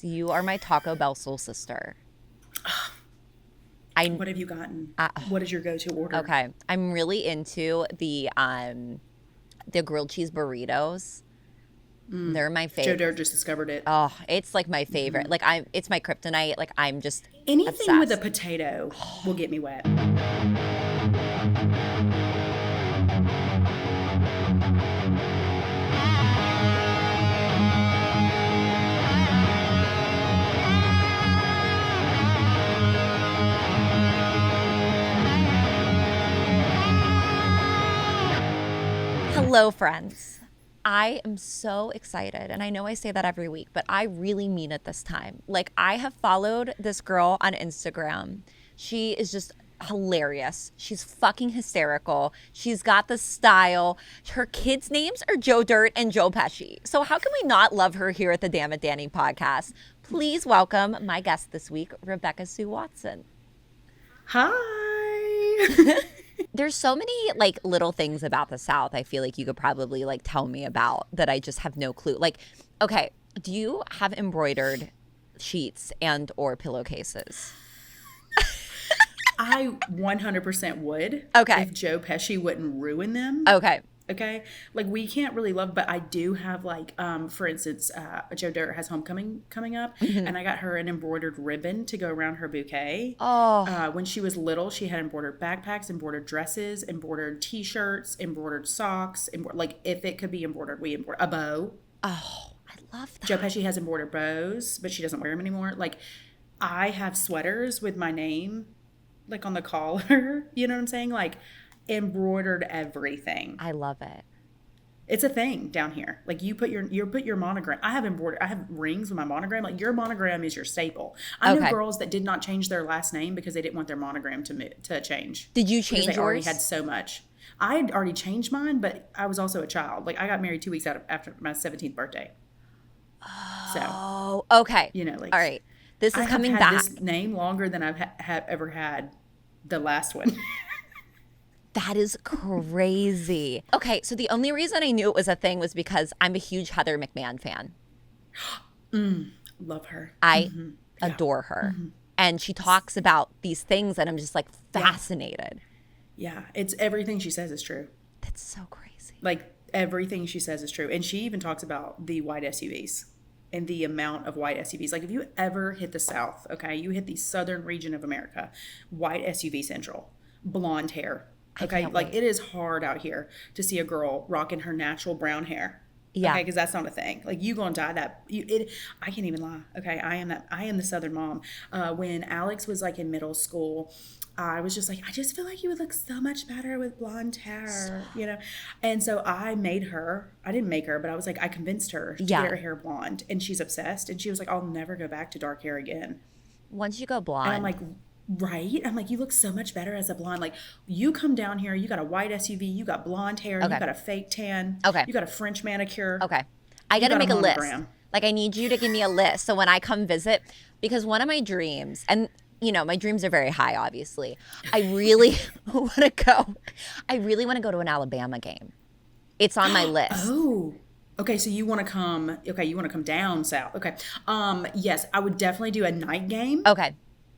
Alex, you are my Taco Bell soul sister. What have you gotten? What is your go-to order? Okay, I'm really into the grilled cheese burritos. They're my favorite. Joe Dirt just discovered it. Oh, it's like my favorite. Like it's my kryptonite. Like I'm just anything obsessed. With a potato will get me wet. Hello, friends. I am so excited, and I know I say that every week, but I really mean it this time. Like, I have followed this girl on Instagram. She is just hilarious. She's fucking hysterical. She's got the style. Her kids' names are Joe Dirt and Joe Pesci. So how can we not love her here at the Dammit Danii Podcast? Please welcome my guest this week, Rebecca Sue Watson. Hi. There's so many like little things about the South I feel like you could probably like tell me about that I just have no clue. Like, okay, do you have embroidered sheets and or pillowcases? I 100% would. Okay. If Joe Pesci wouldn't ruin them. Okay. Okay. Like, we can't really love, but I do have like, for instance, Joe Dirt has homecoming coming up, and I got her an embroidered ribbon to go around her bouquet. Oh. When she was little, she had embroidered backpacks, embroidered dresses, embroidered t-shirts, embroidered socks, like if it could be embroidered, we embroidered a bow. Oh, I love that. Joe Pesci has embroidered bows, but she doesn't wear them anymore. Like, I have sweaters with my name like on the collar, you know what I'm saying? Like, embroidered everything. I love it. It's a thing down here. Like, you put your monogram. I have rings with my monogram. Like, your monogram is your staple. I know girls that did not change their last name because they didn't want their monogram to change. Did you change yours? They already had so much. I had already changed mine, but I was also a child. Like, I got married 2 weeks after my 17th birthday. Oh, okay. You know, like, all right. This is coming back. I have had this name longer than I've ever had the last one. That is crazy. Okay, so the only reason I knew it was a thing was because I'm a huge Heather McMahon fan. Love her. I adore her. And she talks about these things and I'm just like fascinated. Yeah, it's everything she says is true. That's so crazy. Like, everything she says is true. And she even talks about the white SUVs and the amount of white SUVs. Like, if you ever hit the South, okay, you hit the southern region of America, white SUV central, blonde hair. Okay, like, it is hard out here to see a girl rocking her natural brown hair. Yeah. Okay, because that's not a thing. Like, you gonna dye that. I can't even lie. Okay, I am the Southern mom. When Alex was like in middle school, I was just like, I just feel like you would look so much better with blonde hair, you know? And so I didn't make her, but I was like, I convinced her to get her hair blonde. And she's obsessed. And she was like, I'll never go back to dark hair again. Once you go blonde. And I'm like, right? I'm like, you look so much better as a blonde. Like, you come down here, you got a white SUV, you got blonde hair, you got a fake tan, you got a French manicure. Okay. I got to make a list. Like, I need you to give me a list. So when I come visit, because one of my dreams, and you know, my dreams are very high, obviously. I really want to go. I really want to go to an Alabama game. It's on my list. Oh. Okay, so you want to come. Okay, you want to come down south. Okay. Yes, I would definitely do a night game. Okay.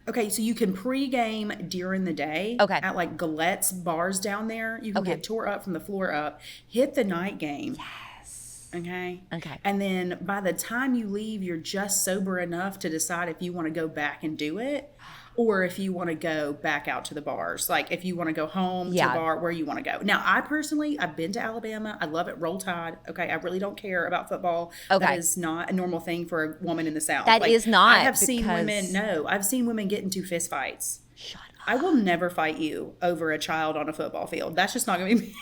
Okay, so you can pre-game during the day. Okay. At like Galette's bars down there. You can get tore up from the floor up. Hit the night game. Yes. Okay. Okay. And then by the time you leave, you're just sober enough to decide if you want to go back and do it, or if you want to go back out to the bars. Like, if you want to go home to the bar, where you want to go. Now, I've been to Alabama. I love it. Roll Tide. Okay. I really don't care about football. Okay. That is not a normal thing for a woman in the South. That is not. I've seen women get into fist fights. Shut up. I will never fight you over a child on a football field. That's just not going to be me.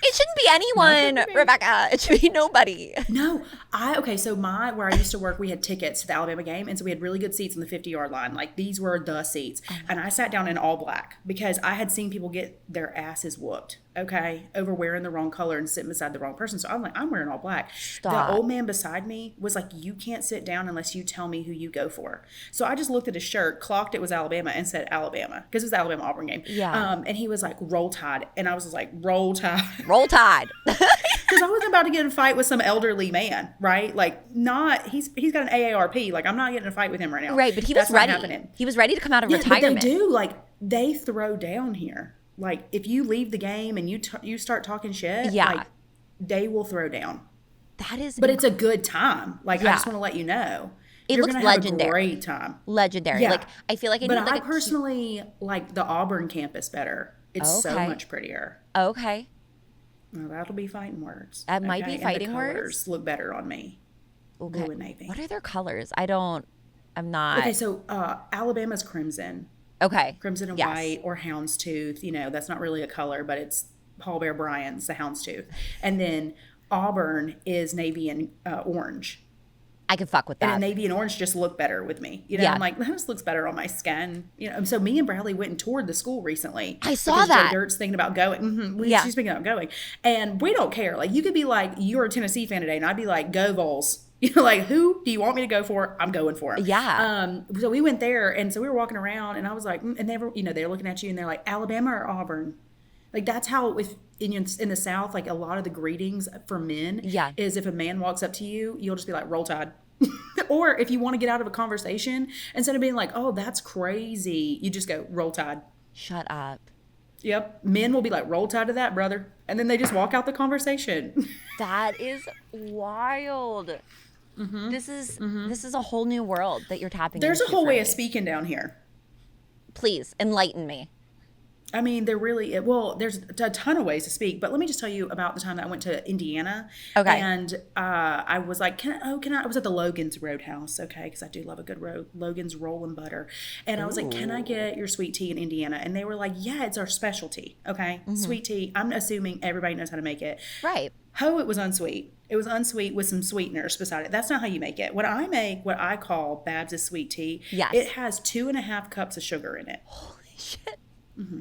It shouldn't be anyone, Rebecca. It should be nobody. No. So where I used to work, we had tickets to the Alabama game. And so we had really good seats on the 50-yard line. Like, these were the seats. And I sat down in all black because I had seen people get their asses whooped, okay, over wearing the wrong color and sitting beside the wrong person. So I'm like, I'm wearing all black. Stop. The old man beside me was like, you can't sit down unless you tell me who you go for. So I just looked at his shirt, clocked it was Alabama, and said Alabama, because it was the Alabama-Auburn game. Yeah. And he was like, Roll Tide. And I was just like, Roll Tide. Roll Tide. Because I wasn't about to get in a fight with some elderly man, right? Like, not he's got an AARP. Like, I'm not getting in a fight with him right now. Right, but he That's was not ready. happening. He was ready to come out of Yeah, retirement. but they do. Like, they throw down here. Like, if you leave the game and you start talking shit, like, they will throw down. That is, but it's a good time. Like, I just want to let you know. It You're looks gonna have legendary. A great time. Legendary. Yeah. Like, I feel like I need But like I personally like the Auburn campus better. It's so much prettier. Okay. Well, that'll be fighting words. That might be fighting and the words. colors look better on me. Okay. Blue and navy. What are their colors? I'm not. Okay, so Alabama's crimson. Okay. Crimson and white or houndstooth. You know, that's not really a color, but it's Paul Bear Bryant's the houndstooth. And then Auburn is navy and orange. I could fuck with that. And navy and orange just look better with me. You know, I'm like, that just looks better on my skin. You know, so me and Bradley went and toured the school recently. I saw that. Joe Dirt's thinking about going. She's thinking about going. And we don't care. Like, you could be like, you're a Tennessee fan today. And I'd be like, go Vols. You know, like, who do you want me to go for? I'm going for him. Yeah. So we went there. And so we were walking around. And I was like, and they were, you know, they're looking at you. And they're like, Alabama or Auburn? Like, that's how in the South, like, a lot of the greetings for men is if a man walks up to you, you'll just be like, roll tide. Or if you want to get out of a conversation, instead of being like, oh, that's crazy, you just go, roll tide. Shut up. Yep. Men will be like, roll tide to that, brother. And then they just walk out the conversation. That is wild. Mm-hmm. This is a whole new world that you're tapping into. There's a whole way of speaking down here. Please, enlighten me. I mean, there's a ton of ways to speak, but let me just tell you about the time that I went to Indiana. Okay. And I was like, I was at the Logan's Roadhouse, okay, because I do love a good Logan's roll and butter. And I was like, can I get your sweet tea in Indiana? And they were like, yeah, it's our specialty, okay? Mm-hmm. Sweet tea. I'm assuming everybody knows how to make it. Right. It was unsweet. It was unsweet with some sweeteners beside it. That's not how you make it. What I call Babs' sweet tea, it has 2.5 cups of sugar in it. Holy shit. Mm-hmm.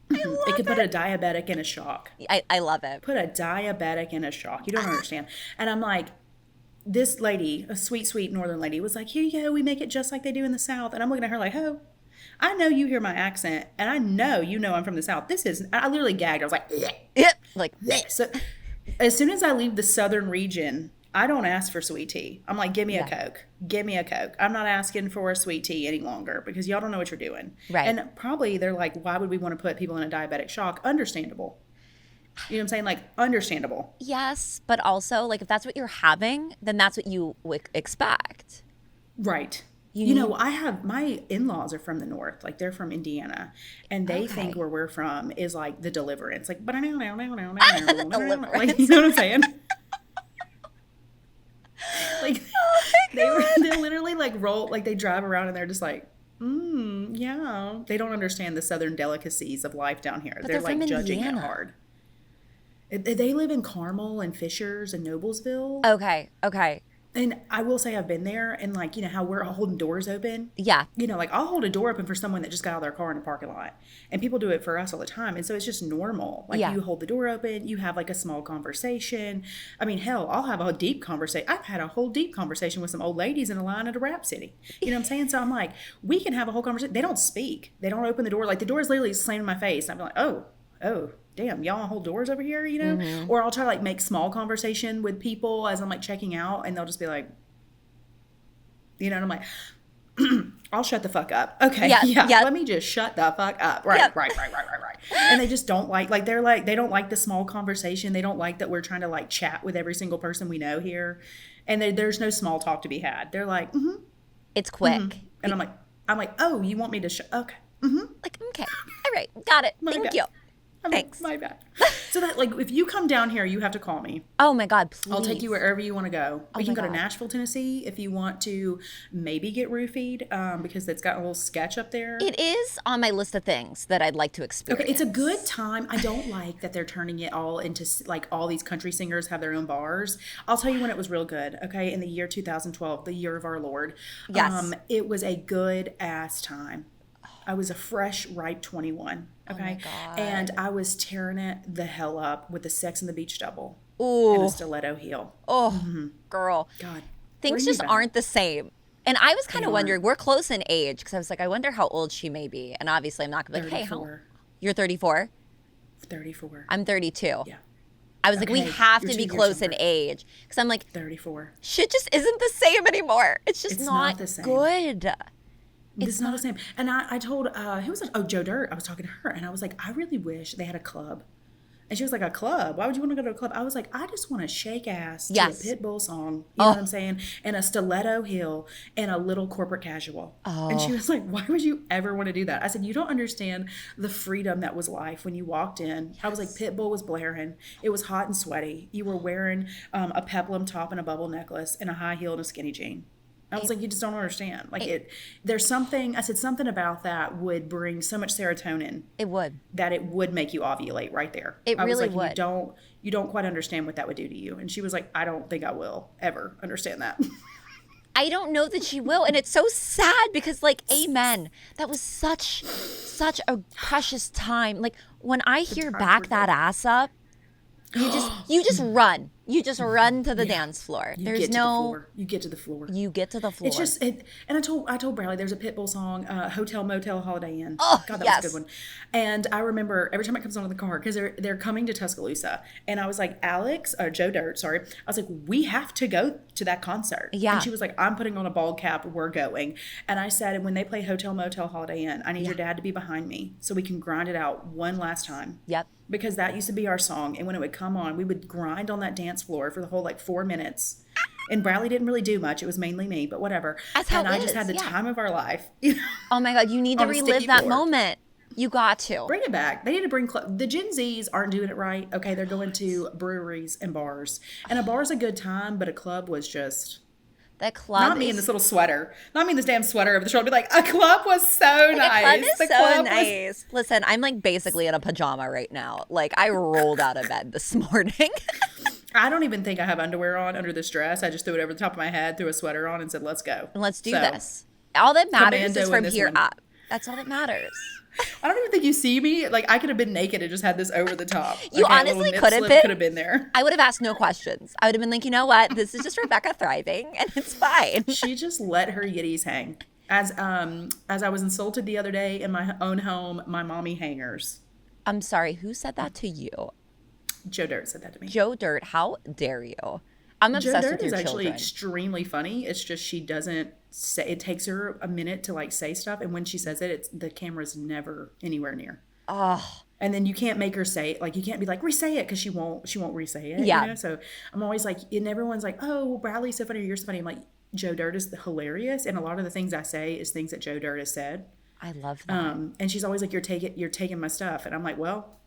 It could put a diabetic in a shock. I love it. Put a diabetic in a shock. You don't understand. And I'm like, this lady, a sweet, sweet northern lady, was like, here you go. We make it just like they do in the South. And I'm looking at her like, oh, I know you hear my accent. And I know you know I'm from the South. I literally gagged. I was like, so as soon as I leave the southern region, I don't ask for sweet tea. I'm like, give me a Coke. Give me a Coke. I'm not asking for a sweet tea any longer because y'all don't know what you're doing. Right. And probably they're like, why would we want to put people in a diabetic shock? Understandable. You know what I'm saying? Like, understandable. Yes, but also, like, if that's what you're having, then that's what you would expect. Right. You know, my in-laws are from the north. Like, they're from Indiana. And they think where we're from is like the Deliverance. Like, like, you know what I'm saying? Like, they literally like roll, like they drive around and they're just like, yeah. They don't understand the southern delicacies of life down here. They're like judging it hard. They live in Carmel and Fishers and Noblesville. Okay. And I will say I've been there, and like, you know how we're holding doors open? Yeah. You know, like I'll hold a door open for someone that just got out of their car in a parking lot. And people do it for us all the time. And so it's just normal. Like you hold the door open, you have like a small conversation. I mean, hell, I'll have a deep conversation. I've had a whole deep conversation with some old ladies in a line at a Rap City. You know what I'm saying? So I'm like, we can have a whole conversation. They don't speak. They don't open the door. Like the door is literally slammed in my face. And I'm like, oh. Damn, y'all hold doors over here, you know? Mm-hmm. Or I'll try to like make small conversation with people as I'm like checking out, and they'll just be like, you know, and I'm like, I'll shut the fuck up. Okay, yeah. Let me just shut the fuck up. Right. And they just don't like they don't like the small conversation. They don't like that we're trying to like chat with every single person we know here, and there's no small talk to be had. They're like, it's quick, and I'm like, oh, you want me to okay, like okay, all right, got it, thank you. Thanks. My bad. So that like if you come down here, you have to call me. Oh my God, please. I'll take you wherever you want to go. We can go to Nashville, Tennessee if you want to maybe get roofied because it's got a little sketch up there. It is on my list of things that I'd like to experience. Okay, it's a good time. I don't like that they're turning it all into like all these country singers have their own bars. I'll tell you when it was real good. Okay, in the year 2012, the year of our Lord. Yes. It was a good ass time. I was a fresh, ripe 21. Okay. Oh my God. And I was tearing it the hell up with the Sex and the Beach double. Ooh. And a stiletto heel. Oh, girl. God. Things just aren't the same. And I was kind of wondering, we're close in age, because I was like, I wonder how old she may be. And obviously I'm not going to be like, hey, you're 34? 34. I'm 32. Yeah. I was like, we Okay, have you're to be 2 years close in younger. age. Because I'm like, 34. shit just isn't the same anymore. It's just It's not not the same. good. It's not the same. And I told, who was it? Oh, Joe Dirt. I was talking to her, and I was like, I really wish they had a club. And she was like, a club? Why would you want to go to a club? I was like, I just want to shake ass to Yes. a Pitbull song. You know what I'm saying? And a Stiletto Hill and a little corporate casual. And she was like, why would you ever want to do that? I said, you don't understand the freedom that was life when you walked in. I was like, Pitbull was blaring. It was hot and sweaty. You were wearing a peplum top and a bubble necklace and a high heel and a skinny jean. I was like, you just don't understand. Like there's something, I said something about that would bring so much serotonin. It would. That it would make you ovulate right there. It really would. You don't quite understand what that would do to you. And she was like, I don't think I will ever understand that. I don't know that she will. And it's so sad because, like, amen. That was such a precious time. Like, when I hear back that ass up, you just run. You just run to the dance floor. You get to the floor. You get to the floor. It's just and I told Bradley there's a Pitbull song, Hotel Motel Holiday Inn. Oh, God, that yes. was a good one. And I remember every time it comes on in the car because they're coming to Tuscaloosa, and I was like, Joe Dirt, sorry. I was like, we have to go to that concert. Yeah. And she was like, I'm putting on a bald cap. We're going. And I said, when they play Hotel Motel Holiday Inn, I need your dad to be behind me so we can grind it out one last time. Yep. Because that used to be our song. And when it would come on, we would grind on that dance floor for the whole 4 minutes. And Bradley didn't really do much. It was mainly me, but whatever. That's how and it I just is, had the yeah. time of our life. Oh my God, you need to On a relive sticky that floor. moment. You got to. Bring it back. They need to bring the Gen Zs aren't doing it right. Okay, they're going to breweries and bars. And a bar's a good time, but a club was just The club not me in this little sweater. Not me in this damn sweater over the shoulder. Be like, a club was so nice. The club is so nice. Listen, I'm like basically in a pajama right now. Like I rolled out of bed this morning. I don't even think I have underwear on under this dress. I just threw it over the top of my head, threw a sweater on, and said, let's go. And let's do this. All that matters Commando is in from this here one. up. That's all that matters. I don't even think you see me. Like, I could have been naked and just had this over the top. You honestly could have been. Could have been there. I would have asked no questions. I would have been like, you know what? This is just Rebecca thriving, and it's fine. She just let her yitties hang. As I was insulted the other day in my own home, my mommy hangers. I'm sorry. Who said that to you? Joe Dirt said that to me. Joe Dirt. How dare you? I'm Joe obsessed Dirt with your is actually children. extremely funny. It's just she doesn't say. It takes her a minute to say stuff, and when she says it, the camera's never anywhere near. Oh. And then you can't make her say it. You can't be like, re-say it, because she won't re-say it. Yeah. You know? So I'm always like, and everyone's like, oh, well, Bradley's so funny, or you're so funny. I'm like, Joe Dirt is hilarious, and a lot of the things I say is things that Joe Dirt has said. I love that. And she's always like, you're taking my stuff, and I'm like, well,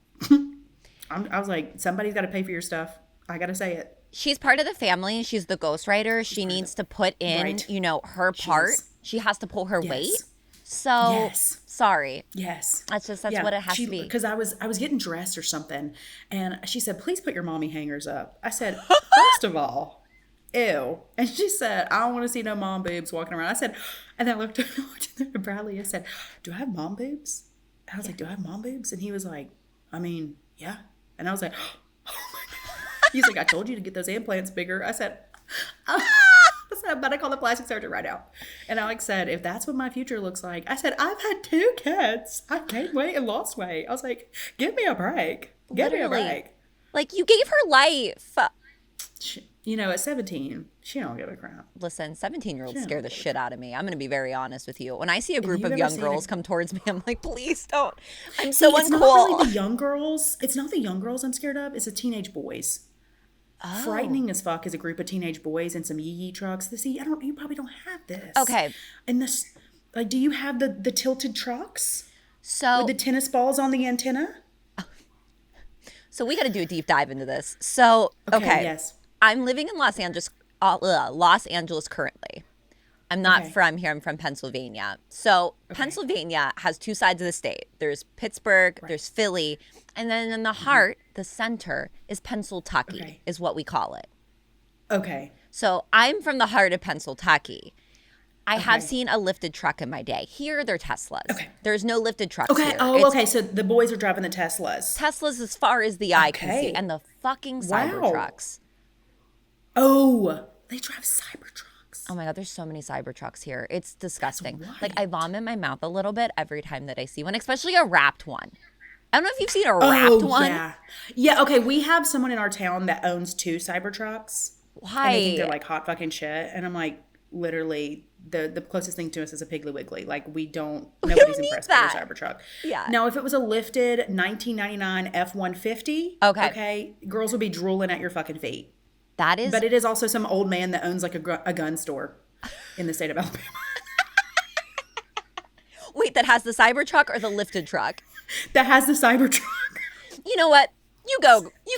I was like, somebody's got to pay for your stuff. I got to say it. She's part of the family. She's the ghostwriter. She needs to put in, Right. her part. She has to pull her weight. So, Yes. sorry. Yes. That's what it has to be. Because I was getting dressed or something, and she said, please put your mommy hangers up. I said, first of all, ew. And she said, I don't want to see no mom boobs walking around. I said, and then I looked at Bradley and said, do I have mom boobs? And I was like, do I have mom boobs? And he was like, I mean, yeah. And I was like, oh my God. He's like, I told you to get those implants bigger. I said, I'm about to call the plastic surgeon right now. And Alex said, if that's what my future looks like, I said, I've had 2 kids. I've gained weight and lost weight. I was like, give me a break. Give me a break. Like, you gave her life. At 17, she don't give a crap. Listen, 17-year-olds scare the shit out of me. I'm going to be very honest with you. When I see a group you've of ever young seen girls come towards me, I'm like, please don't. I'm See, so it's uncool. not really the young girls. It's not the young girls I'm scared of. It's the teenage boys. Oh. Frightening as fuck is a group of teenage boys and some yee trucks. See, you probably don't have this. Okay. And this, do you have the tilted trucks So, with the tennis balls on the antenna? so we got to do a deep dive into this. So, okay. Yes. I'm living in Los Angeles currently. I'm not from here. I'm from Pennsylvania. So Pennsylvania has 2 sides of the state. There's Pittsburgh, there's Philly, and then in the heart, the center is Pennsyltucky, is what we call it. Okay. So I'm from the heart of Pennsyltucky. I have seen a lifted truck in my day. Here, they're Teslas. Okay. There's no lifted trucks here. Okay. So the boys are driving the Teslas. Teslas as far as the eye can see, and the fucking Cybertrucks. Oh, they drive Cybertrucks. Oh my God, there's so many Cybertrucks here. It's disgusting. Like, I vomit in my mouth a little bit every time that I see one, especially a wrapped one. I don't know if you've seen a wrapped one. Yeah. Yeah, okay, we have someone in our town that owns 2 Cybertrucks. Why? And they think they're like hot fucking shit. And I'm like, literally, the closest thing to us is a Piggly Wiggly. Like, nobody's impressed by your Cybertruck. Yeah. Now, if it was a lifted 1999 F-150, okay, girls would be drooling at your fucking feet. That is. But it is also some old man that owns like a gun store in the state of Alabama. Wait, that has the Cybertruck or the lifted truck? That has the Cybertruck. You know what? You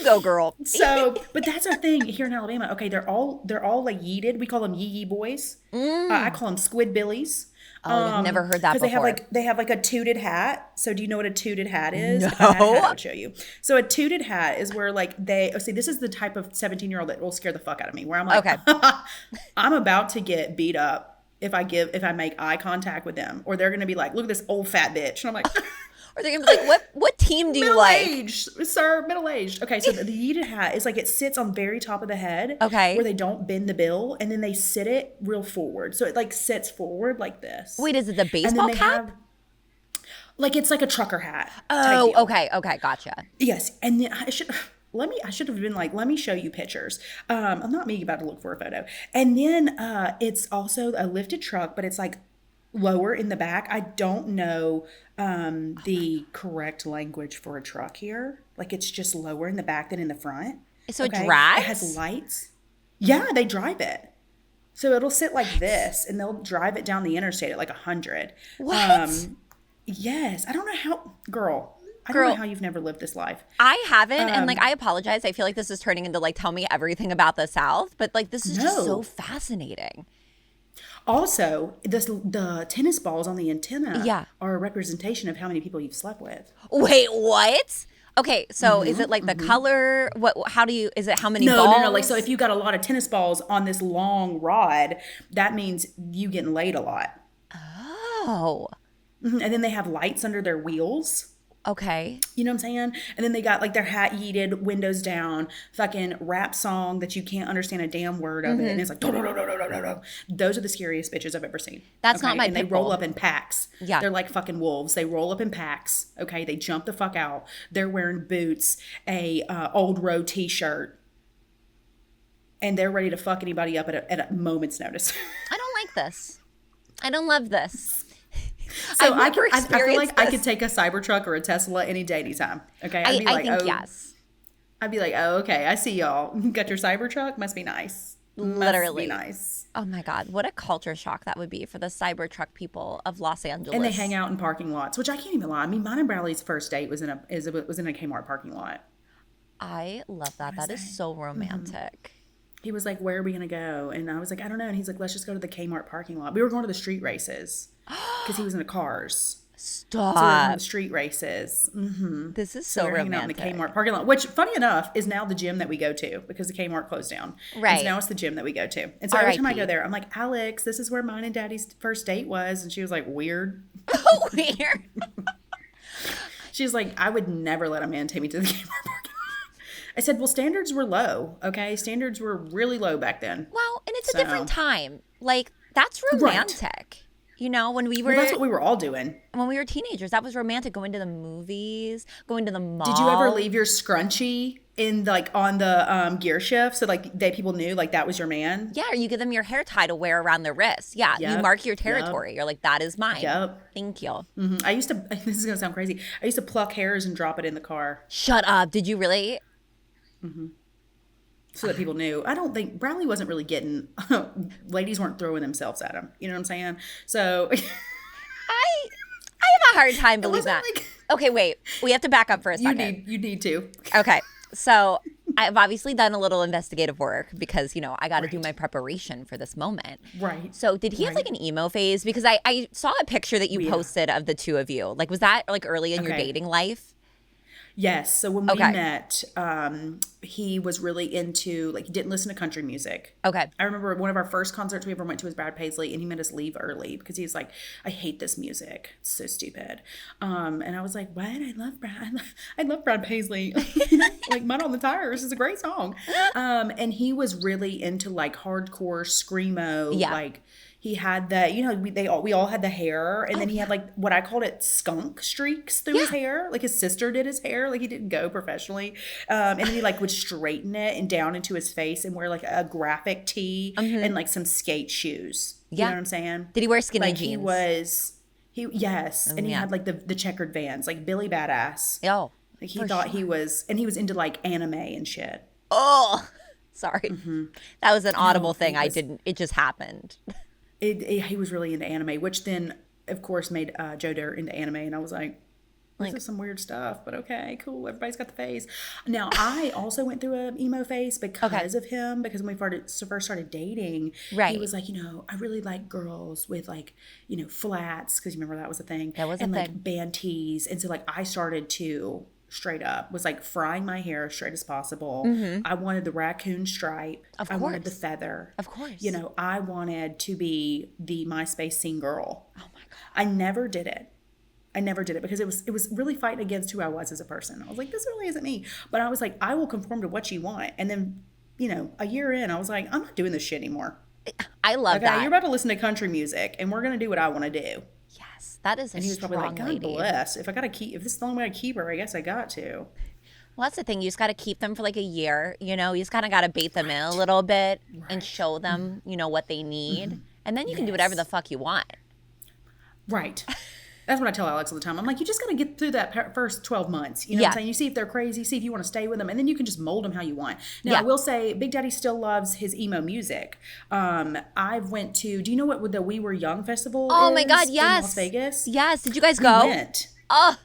go, girl. So, but that's our thing here in Alabama. Okay, they're all like yeeted. We call them yee boys. I call them squid billies. Oh, I've never heard that before. Because they have like a tooted hat. So do you know what a tooted hat is? No. If I had a hat, I would show you. So a tooted hat is where like see, this is the type of 17-year-old that will scare the fuck out of me. Where I'm like, okay, I'm about to get beat up if I make eye contact with them, or they're gonna be like, look at this old fat bitch, and I'm like. Or they're gonna be like, what team do you like? Middle-aged, sir, middle-aged. Okay, so the yeeted hat is like it sits on very top of the head. Okay. Where they don't bend the bill, and then they sit it real forward. So it like sits forward like this. Wait, is it the baseball cap? Like it's like a trucker hat. Oh, okay, gotcha. Yes, and then I should have been like, let me show you pictures. I'm not me about to look for a photo. And then it's also a lifted truck, but it's like lower in the back. I don't know the correct language for a truck here. Like it's just lower in the back than in the front. So it drives? It has lights. Yeah, they drive it. So it'll sit like this, and they'll drive it down the interstate at like 100. What? Yes. I don't know how, girl. I don't know how you've never lived this life. I haven't, and like I apologize. I feel like this is turning into like tell me everything about the South, but like this is just so fascinating. Also, the tennis balls on the antenna are a representation of how many people you've slept with. Wait, what? Okay, so is it like the color? Is it how many balls? No. Like, so if you got a lot of tennis balls on this long rod, that means you getting laid a lot. Oh. And then they have lights under their wheels. Okay. You know what I'm saying? And then they got like their hat yeeted, windows down, fucking rap song that you can't understand a damn word of it. And it's like, those are the scariest bitches I've ever seen. That's not my And they roll up in packs. Yeah. They're like fucking wolves. They roll up in packs. Okay. They jump the fuck out. They're wearing boots, a old row t-shirt. And they're ready to fuck anybody up at a moment's notice. I don't like this. I don't love this. So I feel like I could take a Cybertruck or a Tesla any day, anytime. Okay, I think yes. I'd be like, oh, okay, I see y'all. Got your Cybertruck? Must be nice. Literally. Must be nice. Oh my God, what a culture shock that would be for the Cybertruck people of Los Angeles. And they hang out in parking lots, which I can't even lie. I mean, mine and Bradley's first date was in a Kmart parking lot. I love that. That is so romantic. He was like, where are we going to go? And I was like, I don't know. And he's like, let's just go to the Kmart parking lot. We were going to the street races because he was into cars. Stop. So we were going to the street races. Mm-hmm. This is so romantic. Hanging out in the Kmart parking lot, which, funny enough, is now the gym that we go to because the Kmart closed down. Right. And so now it's the gym that we go to. And so every time I go there, I'm like, Alex, this is where mine and Daddy's first date was. And she was like, weird. Oh, weird. She's like, I would never let a man take me to the Kmart parking lot. I said, well, standards were low, okay? Standards were really low back then. Well, and it's a different time. Like, that's romantic. Right. You know, when we were... Well, that's what we were all doing. When we were teenagers, that was romantic. Going to the movies, going to the mall. Did you ever leave your scrunchie in, like, on the gear shift so, like, people knew, like, that was your man? Yeah, or you give them your hair tie to wear around their wrist. Yeah, you mark your territory. You're like, that is mine. Yep. Thank you. Mm-hmm. I used to... This is going to sound crazy. I used to pluck hairs and drop it in the car. Shut up. Did you really... Mm-hmm. So that people knew. I don't think Bradley wasn't really getting. Ladies weren't throwing themselves at him. You know what I'm saying? So I have a hard time believing that. Like, okay, wait. We have to back up for a second. You need to. Okay, so I've obviously done a little investigative work because I got to do my preparation for this moment. Right. So did he have like an emo phase? Because I saw a picture that you posted of the two of you. Like, was that like early in your dating life? Yes. So when we met, he was really into, like, he didn't listen to country music. Okay. I remember one of our first concerts we ever went to was Brad Paisley, and he made us leave early because he's like, I hate this music. It's so stupid. And I was like, what? I love Brad Paisley. Like, Mud on the Tires is a great song. And he was really into, like, hardcore screamo, like, He had the, you know, we all had the hair, and then he had like what I called it skunk streaks through his hair. Like his sister did his hair, like he didn't go professionally, and then he like would straighten it and down into his face and wear like a graphic tee and like some skate shoes. You know what I'm saying? Did he wear skinny jeans? Yes, and he yeah. had like the checkered Vans, like Billy Badass. Oh, Like he thought he was, and he was into like anime and shit. oh, sorry. That was an audible thing. was- It just happened. He was really into anime, which then of course made Joe Dirt into anime, and I was like, this is some weird stuff, but okay, cool. Everybody's got the phase. Now I also went through an emo phase because of him. Because when we first started dating, Right. he was like, you know, I really like girls with like, you know, flats, because you remember that was a thing. That was a and thing. like band tees, and so like I started to straight up was like frying my hair as straight as possible. I wanted the raccoon stripe. Of I wanted the course. feather. Of course. You know, I wanted to be the MySpace scene girl. Oh my God. I never did it. Because it was really fighting against who I was as a person. I was like, this really isn't me. But I was like, I will conform to what you want. And then, you know, a year in, I was like, I'm not doing this shit anymore. I love Okay, that. you're about to listen to country music, and we're gonna do what I want to do. Yes, that is a And he was strong probably like, God lady. bless. If this is the only way I keep her, I guess I got to. Well, that's the thing. You just got to keep them for like a year. You know, you just kind of got to bait them in a little bit and show them, you know, what they need. And then you can do whatever the fuck you want. Right. That's what I tell Alex all the time. I'm like, you just got to get through that first 12 months. You know what I'm saying? You see if they're crazy, see if you want to stay with them, and then you can just mold them how you want. Now, I will say, Big Daddy still loves his emo music. I went to, do you know what the We Were Young festival is? Oh my God, yes. In Las Vegas? Yes. Did you guys go? We went.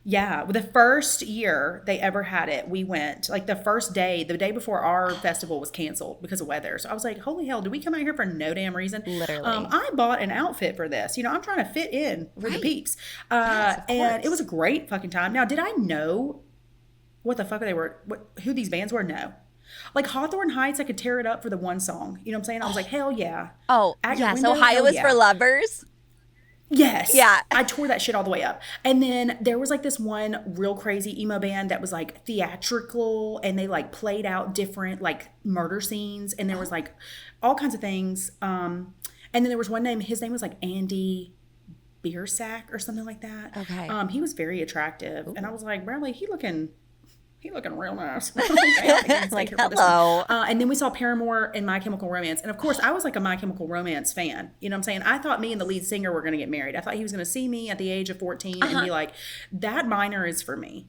Yeah, the first year they ever had it, we went. Like the first day, the day before our festival was canceled because of weather. So I was like, holy hell, did we come out here for no damn reason? Literally. I bought an outfit for this. You know, I'm trying to fit in for the peeps. Yes, of and course. it was a great fucking time. Now, did I know what the fuck they were, who these bands were? No. Like Hawthorne Heights, I could tear it up for the one song. You know what I'm saying? I was like, hell yeah. Oh, At Your yes. Window, Ohio hell is yeah. for lovers. Yes. Yeah. I tore that shit all the way up. And then there was like this one real crazy emo band that was like theatrical, and they like played out different like murder scenes, and there was like all kinds of things. And then there was one name, his name was like Andy Biersack or something like that. Okay. He was very attractive. And I was like, Bradley, he looking real nice. Like, hello. And then we saw Paramore and My Chemical Romance. And of course, I was like a My Chemical Romance fan. You know what I'm saying? I thought me and the lead singer were going to get married. I thought he was going to see me at the age of 14 and be like, that minor is for me.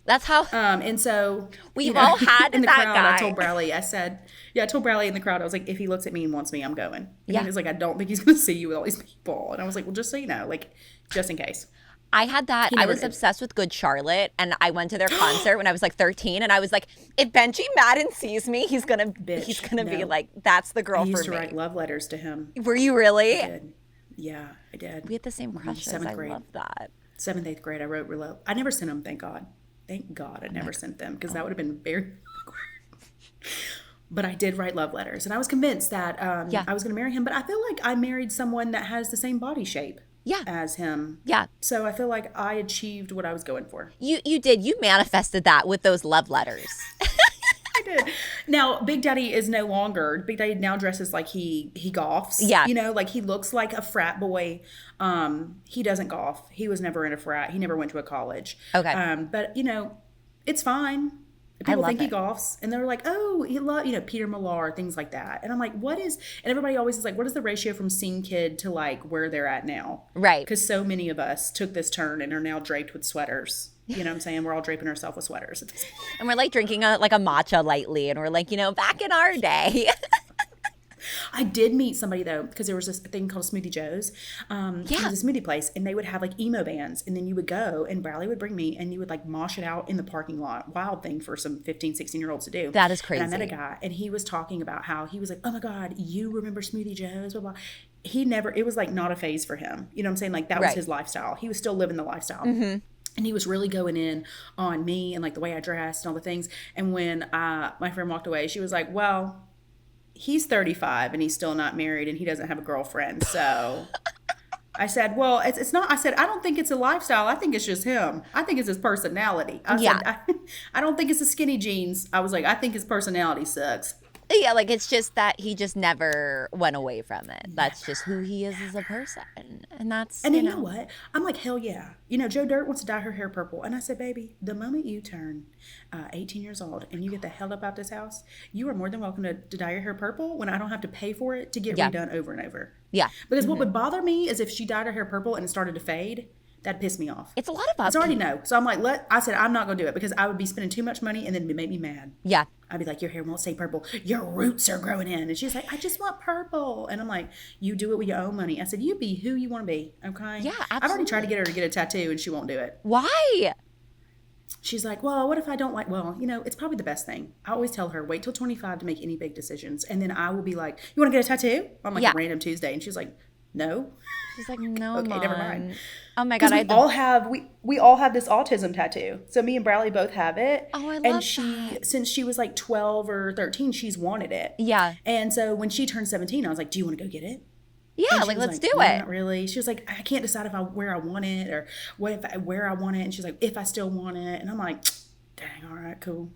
That's how And so we've all had in the that crowd, guy. I told Bradley, I told Bradley in the crowd, I was like, if he looks at me and wants me, I'm going. And he was like, I don't think he's going to see you with all these people. And I was like, well, just so you know, like, just in case. I had that. I never was did. obsessed with Good Charlotte, and I went to their concert when I was like 13, and I was like, if Benji Madden sees me, he's gonna be no. like, that's the girl I for used to me. write love letters to him. Were you really? I did. Yeah, I did. We had the same crushes. Seventh I grade. love that. 7th, 8th grade, I wrote real. I never sent them, thank God. Thank God I never sent them, because that would have been very awkward. But I did write love letters, and I was convinced that I was going to marry him. But I feel like I married someone that has the same body shape as him. Yeah. So I feel like I achieved what I was going for. You did. You manifested that with those love letters. I did. Now, Big Daddy is no longer. Big Daddy now dresses like he golfs. Yeah. You know, like he looks like a frat boy. He doesn't golf. He was never in a frat. He never went to a college. Okay. But you know, it's fine. People love think he it. golfs, and they're like, "Oh, he love Peter Millar, things like that." And I'm like, "What is?" And everybody always is like, "What is the ratio from scene kid to like where they're at now?" Right. Because so many of us took this turn and are now draped with sweaters. You know what I'm saying? We're all draping ourselves with sweaters at this point. And we're like drinking a matcha lightly, and we're like, back in our day. I did meet somebody though, because there was this thing called Smoothie Joe's. It was a smoothie place, and they would have like emo bands, and then you would go, and Bradley would bring me, and you would like mosh it out in the parking lot. Wild thing for some 15, 16-year-olds to do. That is crazy. And I met a guy, and he was talking about how he was like, oh my God, you remember Smoothie Joe's, blah, blah. It was like not a phase for him. You know what I'm saying? Like that was Right. his lifestyle. He was still living the lifestyle. Mm-hmm. And he was really going in on me and like the way I dressed and all the things. And when my friend walked away, she was like, well, he's 35 and he's still not married and he doesn't have a girlfriend. So I said, well, it's not. I said, I don't think it's a lifestyle. I think it's just him. I think it's his personality. I said, I don't think it's the skinny jeans. I was like, I think his personality sucks. Yeah, like it's just that he just never went away from it. That's just who he is as a person. And that's, And then you know what? I'm like, hell yeah. You know, Joe Dirt wants to dye her hair purple. And I said, baby, the moment you turn 18 years old and you get the hell up out this house, you are more than welcome to dye your hair purple when I don't have to pay for it to get redone over and over. Yeah. Because what would bother me is if she dyed her hair purple and it started to fade. That'd piss me off. It's a lot of upkeep. It's already no. So I'm like, I said, I'm not going to do it because I would be spending too much money and then it make me mad. Yeah. I'd be like, your hair won't stay purple. Your roots are growing in. And she's like, I just want purple. And I'm like, you do it with your own money. I said, you be who you want to be. Okay. Yeah, absolutely. I've already tried to get her to get a tattoo and she won't do it. Why? She's like, well, what if I don't like, well, you know, it's probably the best thing. I always tell her, wait till 25 to make any big decisions. And then I will be like, you want to get a tattoo? On like a random Tuesday. And she's like, no. She's like, no, okay, Mom. never mind. Oh my God. We all have this autism tattoo. So me and Bradley both have it. Oh, I love and that. Since she was like 12 or 13, she's wanted it. Yeah. And so when she turned 17, I was like, do you want to go get it? Yeah, like let's do no, it. Not really. She was like, I can't decide where I want it or where I want it. And she's like, if I still want it. And I'm like, dang, all right, cool.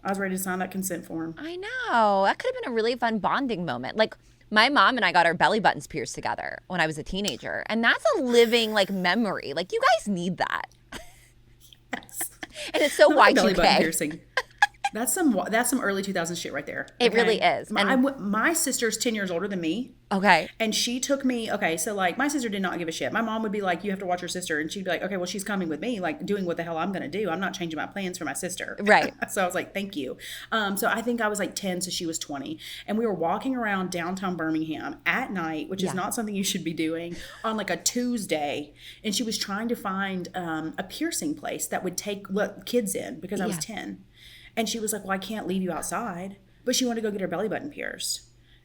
I was ready to sign that consent form. I know. That could have been a really fun bonding moment. Like my mom and I got our belly buttons pierced together when I was a teenager. And that's a living like memory. Like you guys need that. Yes. And it's so Y2K. Belly button piercing. That's some early 2000s shit right there. It really is. My sister's 10 years older than me. Okay. And she took me, so like my sister did not give a shit. My mom would be like, you have to watch your sister. And she'd be like, okay, well, she's coming with me, like doing what the hell I'm going to do. I'm not changing my plans for my sister. Right. So I was like, thank you. So I think I was like 10, so she was 20. And we were walking around downtown Birmingham at night, which is not something you should be doing on like a Tuesday. And she was trying to find a piercing place that would let kids in because I was 10. And she was like, well, I can't leave you outside. But she wanted to go get her belly button pierced.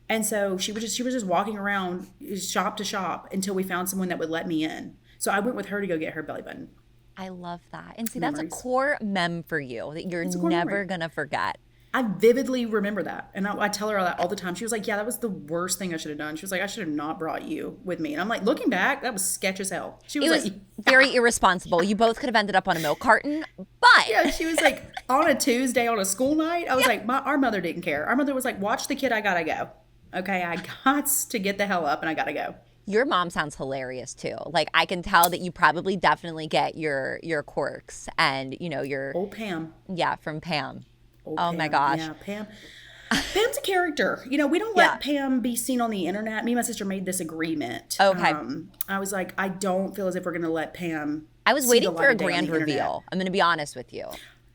And so she was just walking around shop to shop until we found someone that would let me in. So I went with her to go get her belly button. I love that. And see, that's a core mem for you that you're never going to forget. I vividly remember that. And I tell her that all the time. She was like, yeah, that was the worst thing I should have done. She was like, I should have not brought you with me. And I'm like, looking back, that was sketch as hell. It was very irresponsible. You both could have ended up on a milk carton, but. Yeah, she was like, on a Tuesday on a school night, I was like, our mother didn't care. Our mother was like, watch the kid, I gotta go. Okay, I got to get the hell up and I gotta go. Your mom sounds hilarious too. Like I can tell that you probably definitely get your quirks and your old Pam. Yeah, from Pam. Oh Pam. My gosh. Yeah, Pam. Pam's a character. We don't let Pam be seen on the internet. Me and my sister made this agreement. Okay. I was like, I don't feel as if we're going to let Pam. I was waiting for a grand reveal. I'm going to be honest with you.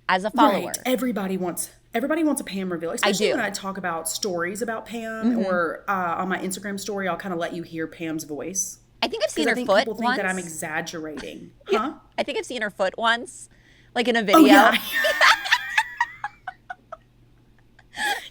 As a follower. Right. Everybody wants a Pam reveal. Especially when I talk about stories about Pam or on my Instagram story, I'll kind of let you hear Pam's voice. I think I've seen her foot people once. think that I'm exaggerating. Huh? I think I've seen her foot once, like in a video. Oh, yeah.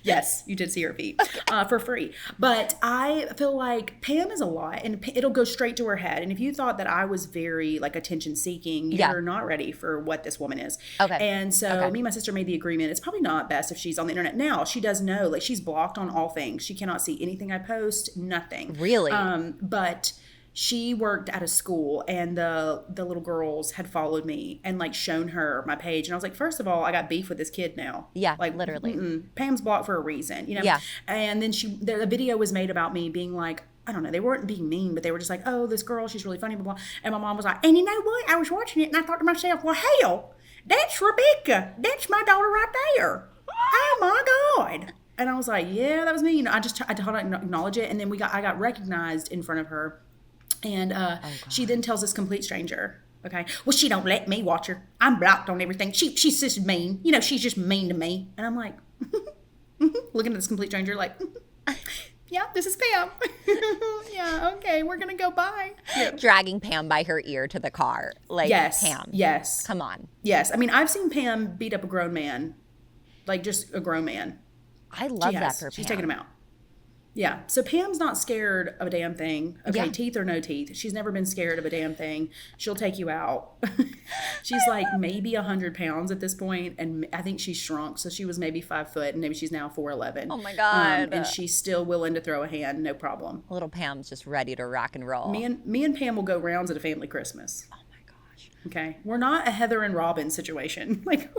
Yes, you did see her feet for free. But I feel like Pam is a lot and it'll go straight to her head. And if you thought that I was very like attention seeking, you're not ready for what this woman is. Okay. And so me and my sister made the agreement. It's probably not best if she's on the internet. Now she does know, like she's blocked on all things. She cannot see anything I post, nothing. Really? But she worked at a school and the little girls had followed me and like shown her my page. And I was like, first of all, I got beef with this kid now. Yeah, like literally. Pam's blocked for a reason, Yeah. And then the video was made about me being like, I don't know, they weren't being mean, but they were just like, oh, this girl, she's really funny, blah, blah. And my mom was like, and you know what? I was watching it and I thought to myself, well, hell, that's Rebecca. That's my daughter right there. Oh my God. And I was like, yeah, that was me. I told her to acknowledge it. And then I got recognized in front of her. And she then tells this complete stranger, okay, well, she don't let me watch her. I'm blocked on everything. She's just mean. She's just mean to me. And I'm like, looking at this complete stranger like, yeah, this is Pam. Yeah, okay, we're going to go by. Yeah. Dragging Pam by her ear to the car. Like, yes, Pam. Yes. Come on. Yes. I mean, I've seen Pam beat up a grown man. Like, just a grown man. I love that for Pam. She's taking him out. Yeah. So Pam's not scared of a damn thing. Okay, teeth or no teeth. She's never been scared of a damn thing. She'll take you out. She's like maybe 100 pounds at this point, and I think she's shrunk. So she was maybe 5 foot, and maybe she's now 4'11". Oh my God. And she's still willing to throw a hand, no problem. Little Pam's just ready to rock and roll. Me and Pam will go rounds at a family Christmas. Oh my God. gosh. Okay, we're not a Heather and Robin situation. Like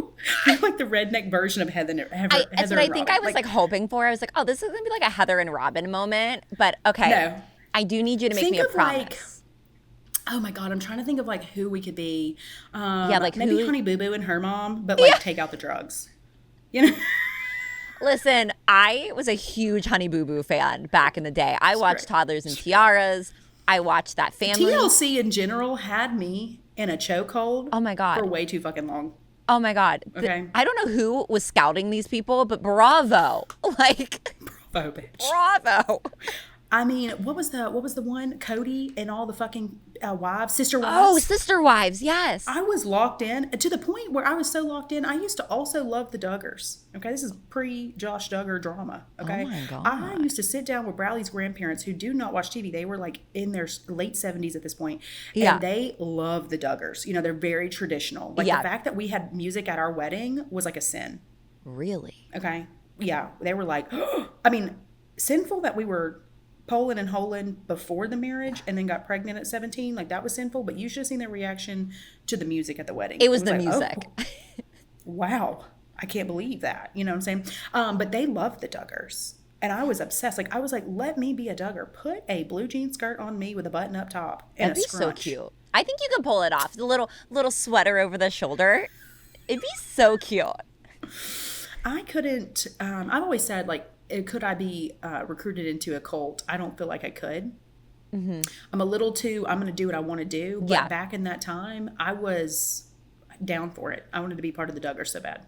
we're like the redneck version of Heather That's what and I think Robin. I was like hoping for. I was like, oh, this is gonna be like a Heather and Robin moment. But okay, no, I do need you to make think me a of like, promise. oh my God, I'm trying to think of like who we could be. Yeah, like Maybe who? Honey Boo Boo and her mom, but like Yeah. take out the drugs. You know, Listen, I was a huge Honey Boo Boo fan back in the day. I watched great. Toddlers and Tiaras. I watched that family. TLC in general had me in a chokehold. Oh my God. For way too fucking long. Oh my God. Okay. I don't know who was scouting these people, but bravo. Like, Bravo, bitch. bravo. I mean, what was the one? Cody and all the fucking wives, sister wives. Oh, Sister Wives. Yes. I was locked in to the point where I was so locked in. I used to also love the Duggars. Okay, this is pre Josh Duggar drama. Okay, Oh my God. I used to sit down with Bradley's grandparents who do not watch TV. They were like in their late 70s at this point, and Yeah. they love the Duggars. You know, they're very traditional. Like Yeah. the fact that we had music at our wedding was like a sin. Really? Okay, yeah, they were like, I mean, sinful that we were Poland and Holand before the marriage and then got pregnant at 17. Like that was sinful, but you should have seen their reaction to the music at the wedding. It was the like, music. oh, wow. I can't believe that. You know what I'm saying? But they loved the Duggars. And I was obsessed. Like I was like, let me be a Duggar. Put a blue jean skirt on me with a button up top and That'd a be so scrunch. cute. I think you can pull it off. The little sweater over the shoulder. It'd be so cute. I couldn't. I've always said like, could I be recruited into a cult? I don't feel like I could. Mm-hmm. I'm a little too. I'm going to do what I want to do. But Yeah. back in that time, I was down for it. I wanted to be part of the Duggars so bad.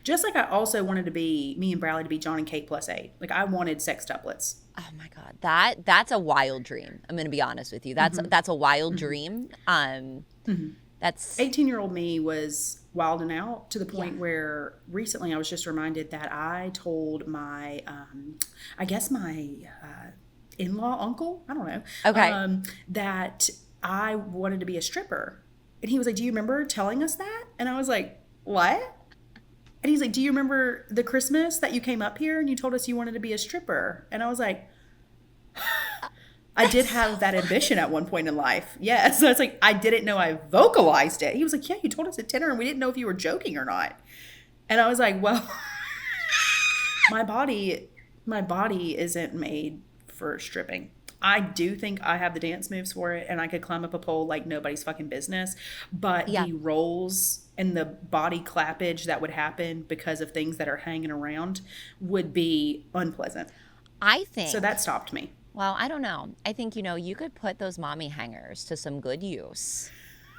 Just like I also wanted to be me and Bradley to be John and Kate +8. Like I wanted sex tuplets. Oh my God. That's a wild dream. I'm going to be honest with you. That's a wild dream. That's 18-year-old me was wilding out to the point where recently I was just reminded that I told my, I guess my in-law uncle, I don't know, Okay. that I wanted to be a stripper. And he was like, do you remember telling us that? And I was like, what? And he's like, do you remember the Christmas that you came up here and you told us you wanted to be a stripper? And I was like, I did have that ambition at one point in life. Yes. So it's like, I didn't know I vocalized it. He was like, yeah, you told us at dinner and we didn't know if you were joking or not. And I was like, well, my body isn't made for stripping. I do think I have the dance moves for it and I could climb up a pole like nobody's fucking business. But Yeah. the rolls and the body clappage that would happen because of things that are hanging around would be unpleasant. I think. So that stopped me. Well, I don't know. I think, you could put those mommy hangers to some good use.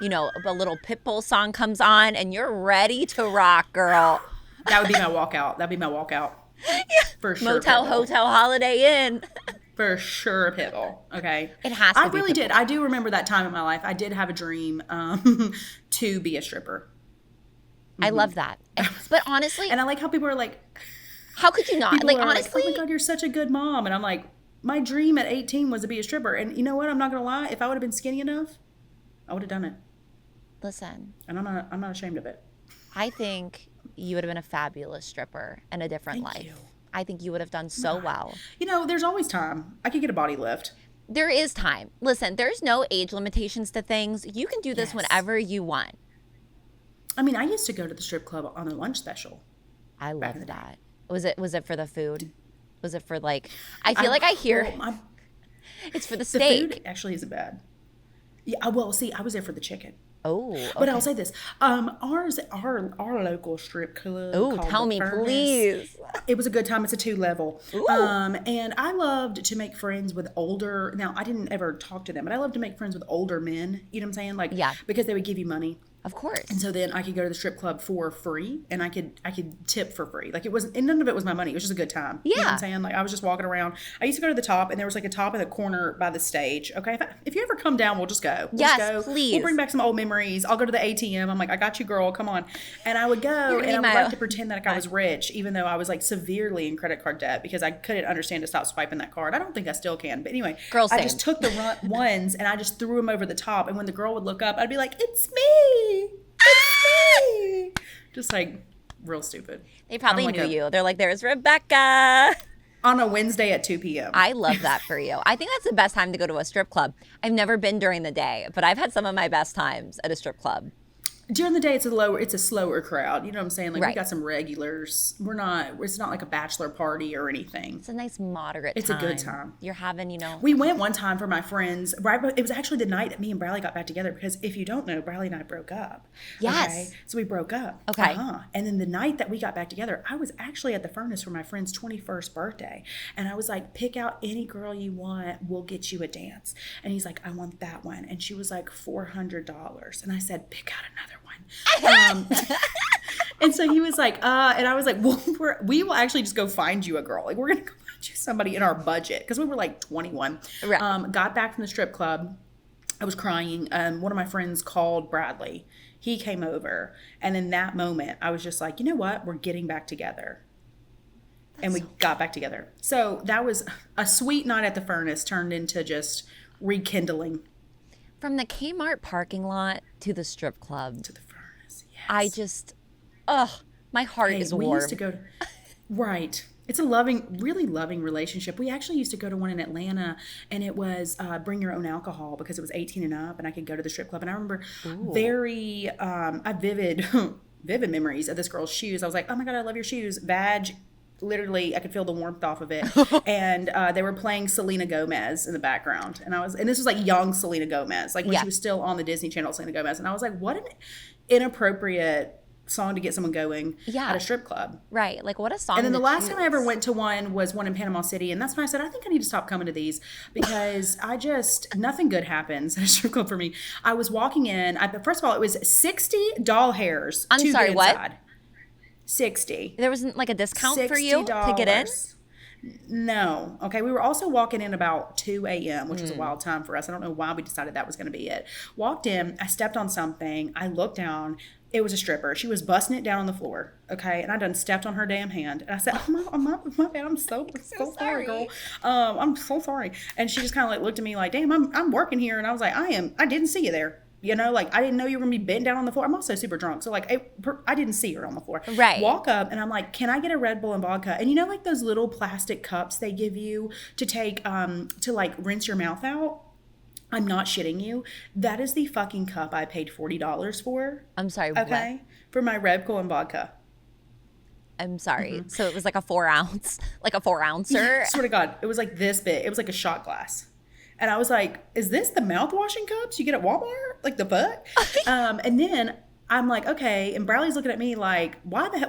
A little Pitbull song comes on and you're ready to rock, girl. That would be my walkout. That'd be my walkout. For sure. Motel, Pitbull. hotel, Holiday Inn. For sure, Pitbull. Okay. It has to I be really Pitbull. did. I do remember that time in my life. I did have a dream to be a stripper. I love that. But honestly, And I like how people are like, how could you not? people Like, are honestly, like, oh my God, you're such a good mom. And I'm like, my dream at 18 was to be a stripper. And you know what? I'm not going to lie. If I would have been skinny enough, I would have done it. listen, And I'm not ashamed of it. I think you would have been a fabulous stripper in a different Thank life. you. I think you would have done so well. There's always time. I could get a body lift. There is time. Listen, there's no age limitations to things. You can do this Yes. whenever you want. I mean, I used to go to the strip club on a lunch special. I in love the day. that. Was it for the food? Was it for like? I feel like I hear it's for the the steak. food actually isn't bad. Yeah, well, see, I was there for the chicken. Oh, But okay. I'll say this: our local strip club. Oh, called tell The me, Furnace, please. It was a good time. It's a 2-level. Ooh. And I loved to make friends with older. Now, I didn't ever talk to them, but I loved to make friends with older men. You know what I'm saying? Like, Yeah. because they would give you money. Of course. And so then I could go to the strip club for free and I could tip for free. Like it wasn't, and none of it was my money. It was just a good time. You know what Yeah. I'm saying? Like I was just walking around. I used to go to the top and there was like a top in the corner by the stage. Okay. If you ever come down, we'll just go. We'll Yes, just go. please. We'll bring back some old memories. I'll go to the ATM. I'm like, I got you, girl. Come on. And I would go gonna and be I would my- like to pretend that like I was rich, even though I was like severely in credit card debt because I couldn't understand to stop swiping that card. I don't think I still can. But anyway, Girl, I same. just took the ones and I just threw them over the top. And when the girl would look up, I'd be like, it's me. Just like real stupid. They probably I'm like knew a- you. They're like, there's Rebecca. on a Wednesday at 2 p.m. I love that for you. I think that's the best time to go to a strip club. I've never been during the day, but I've had some of my best times at a strip club. During the day, it's a slower crowd. You know what I'm saying? Like, Right. we got some regulars. It's not like a bachelor party or anything. It's a nice moderate It's time. a good time. You're having, We went one time for my friends. Right, it was actually the night that me and Bradley got back together because if you don't know, Bradley and I broke up. Yes. Okay? So we broke up. Okay. And then the night that we got back together, I was actually at the furnace for my friend's 21st birthday. And I was like, pick out any girl you want. We'll get you a dance. And he's like, I want that one. And she was like $400. And I said, pick out another one. And so he was like, and I was like, well, we will actually just go find you a girl. Like, we're going to go find you somebody in our budget. Because we were like 21. Right. Got back from the strip club. I was crying. One of my friends called Bradley. He came over. And in that moment, I was just like, you know what? We're getting back together. And we got back together. So that was a sweet night at the furnace turned into just rekindling. From the Kmart parking lot to the strip club. To the furnace, yes. I just, my heart is warm. We used to go to, right. It's a really loving relationship. We actually used to go to one in Atlanta, and it was bring your own alcohol because it was 18 and up, and I could go to the strip club. And I remember very vivid memories of this girl's shoes. I was like, oh my God, I love your shoes. Vag. Literally, I could feel the warmth off of it. And they were playing Selena Gomez in the background. And this was like young Selena Gomez, like when she was still on the Disney Channel, Selena Gomez. And I was like, what an inappropriate song to get someone going at a strip club. Right. Like, what a song. And then the last time I ever went to one was one in Panama City. And that's when I said, I think I need to stop coming to these because nothing good happens at a strip club for me. I was walking in. First of all, it was 60 doll hairs. I'm sorry, what? 60. There wasn't like a discount for you to get in? No. Okay. We were also walking in about 2 a.m., which was a wild time for us. I don't know why we decided that was going to be it. Walked in. I stepped on something. I looked down. It was a stripper. She was busting it down on the floor. Okay. And I done stepped on her damn hand. And I said, my bad. I'm so sorry, girl. I'm so sorry. And she just kind of like looked at me like, damn, I'm working here. And I was like, I didn't see you there. You know, like, I didn't know you were going to be bent down on the floor. I'm also super drunk. So, like, I didn't see her on the floor. Right. Walk up, and I'm like, can I get a Red Bull and vodka? And you know, like, those little plastic cups they give you to take, to, like, rinse your mouth out? I'm not shitting you. That is the fucking cup I paid $40 for. I'm sorry, okay? what? For my Red Bull and vodka. I'm sorry. So it was like a 4-ounce, like a 4-ouncer? Swear to God, it was like this big. It was like a shot glass. And I was like, is this the mouth-washing cups you get at Walmart? Like, the fuck? And then I'm like, okay. And Bradley's looking at me like, why the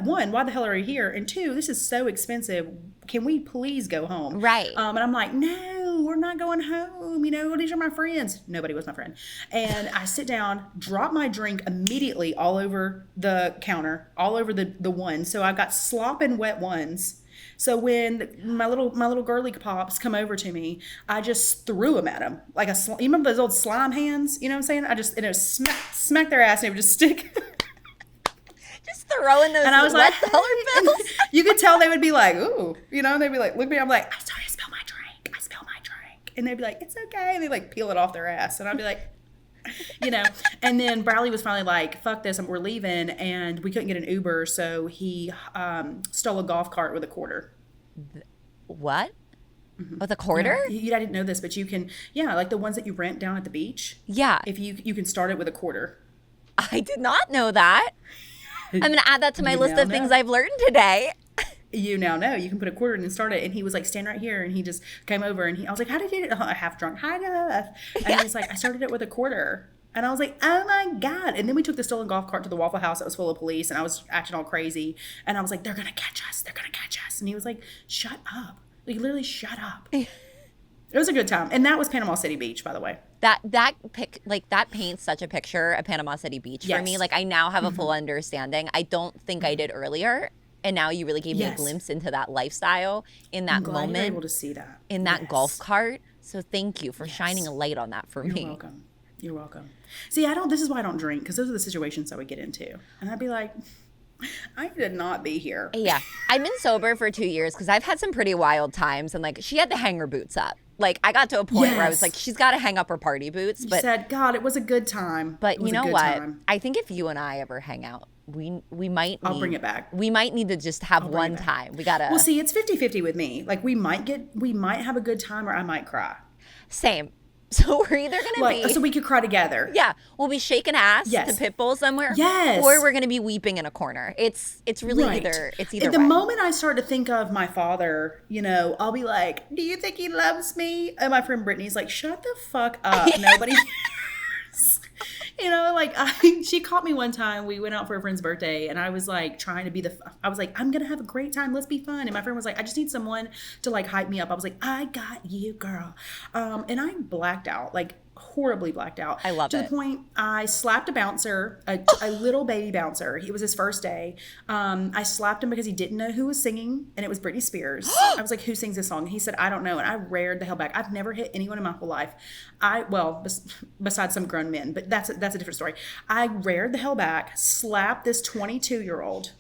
hell are you here? And two, this is so expensive. Can we please go home? Right. And I'm like, no, we're not going home. You know, these are my friends. Nobody was my friend. And I sit down, drop my drink immediately all over the counter, all over the ones. So I've got slopping wet ones. So when my little girly pops come over to me, I just threw them at them like you remember those old slime hands? You know what I'm saying? It was smack their ass and it would just stick. Just throwing those. And I was like, dollar bills. You could tell they would be like, ooh, you know, they'd be like, look at me. I'm like, I'm sorry, I spilled my drink. And they'd be like, it's okay. And they like peel it off their ass, and I'd be like. You know, and then Bradley was finally like, fuck this, we're leaving, and we couldn't get an Uber, so he stole a golf cart with a quarter. What? With a quarter? Yeah, I didn't know this, but you can, like the ones that you rent down at the beach. Yeah. If you can start it with a quarter. I did not know that. I'm going to add that to my list of things I've learned today. You now know you can put a quarter in and start it. And he was like, stand right here. And he just came over and I was like, how did you do it? Half drunk. Hi, Jeff. And he's like, I started it with a quarter. And I was like, oh my God. And then we took the stolen golf cart to the Waffle House that was full of police. And I was acting all crazy. And I was like, they're going to catch us. And he was like, shut up. Like, literally shut up. It was a good time. And that was Panama City Beach, by the way. That paints such a picture of Panama City Beach for me. Like, I now have a full understanding. I don't think I did earlier. And now you really gave me a glimpse into that lifestyle in that moment. You're able to see that. In that golf cart. So thank you for shining a light on that for me. You're welcome. See, this is why I don't drink, because those are the situations I would get into. And I'd be like, I did not be here. Yeah. I've been sober for 2 years because I've had some pretty wild times. And like, she had to hang her boots up. Like, I got to a point where I was like, she's got to hang up her party boots. But you said, God, it was a good time. But you know what? I think if you and I ever hang out, we might I'll bring it back. We might need to just have one time. We gotta. Well, see, it's 50-50 with me. Like we might have a good time, or I might cry. Same. So we're either gonna be so we could cry together. Yeah, we'll be shaking ass to Pitbull somewhere. Yes. Or we're gonna be weeping in a corner. It's really either At the moment I start to think of my father, you know, I'll be like, "Do you think he loves me?" And my friend Brittany's like, "Shut the fuck up. Nobody cares." You know, like she caught me one time. We went out for a friend's birthday, and I was like trying to be I was like, "I'm gonna have a great time. Let's be fun." And my friend was like, "I just need someone to like hype me up." I was like, "I got you, girl," and I blacked out, like horribly blacked out. I love it. To the point I slapped a bouncer, a little baby bouncer. It was his first day. I slapped him because he didn't know who was singing, and it was Britney Spears. I was like, "Who sings this song?" And he said, "I don't know." And I reared the hell back. I've never hit anyone in my whole life. Besides some grown men, but that's a different story. I reared the hell back, slapped this 22-year-old.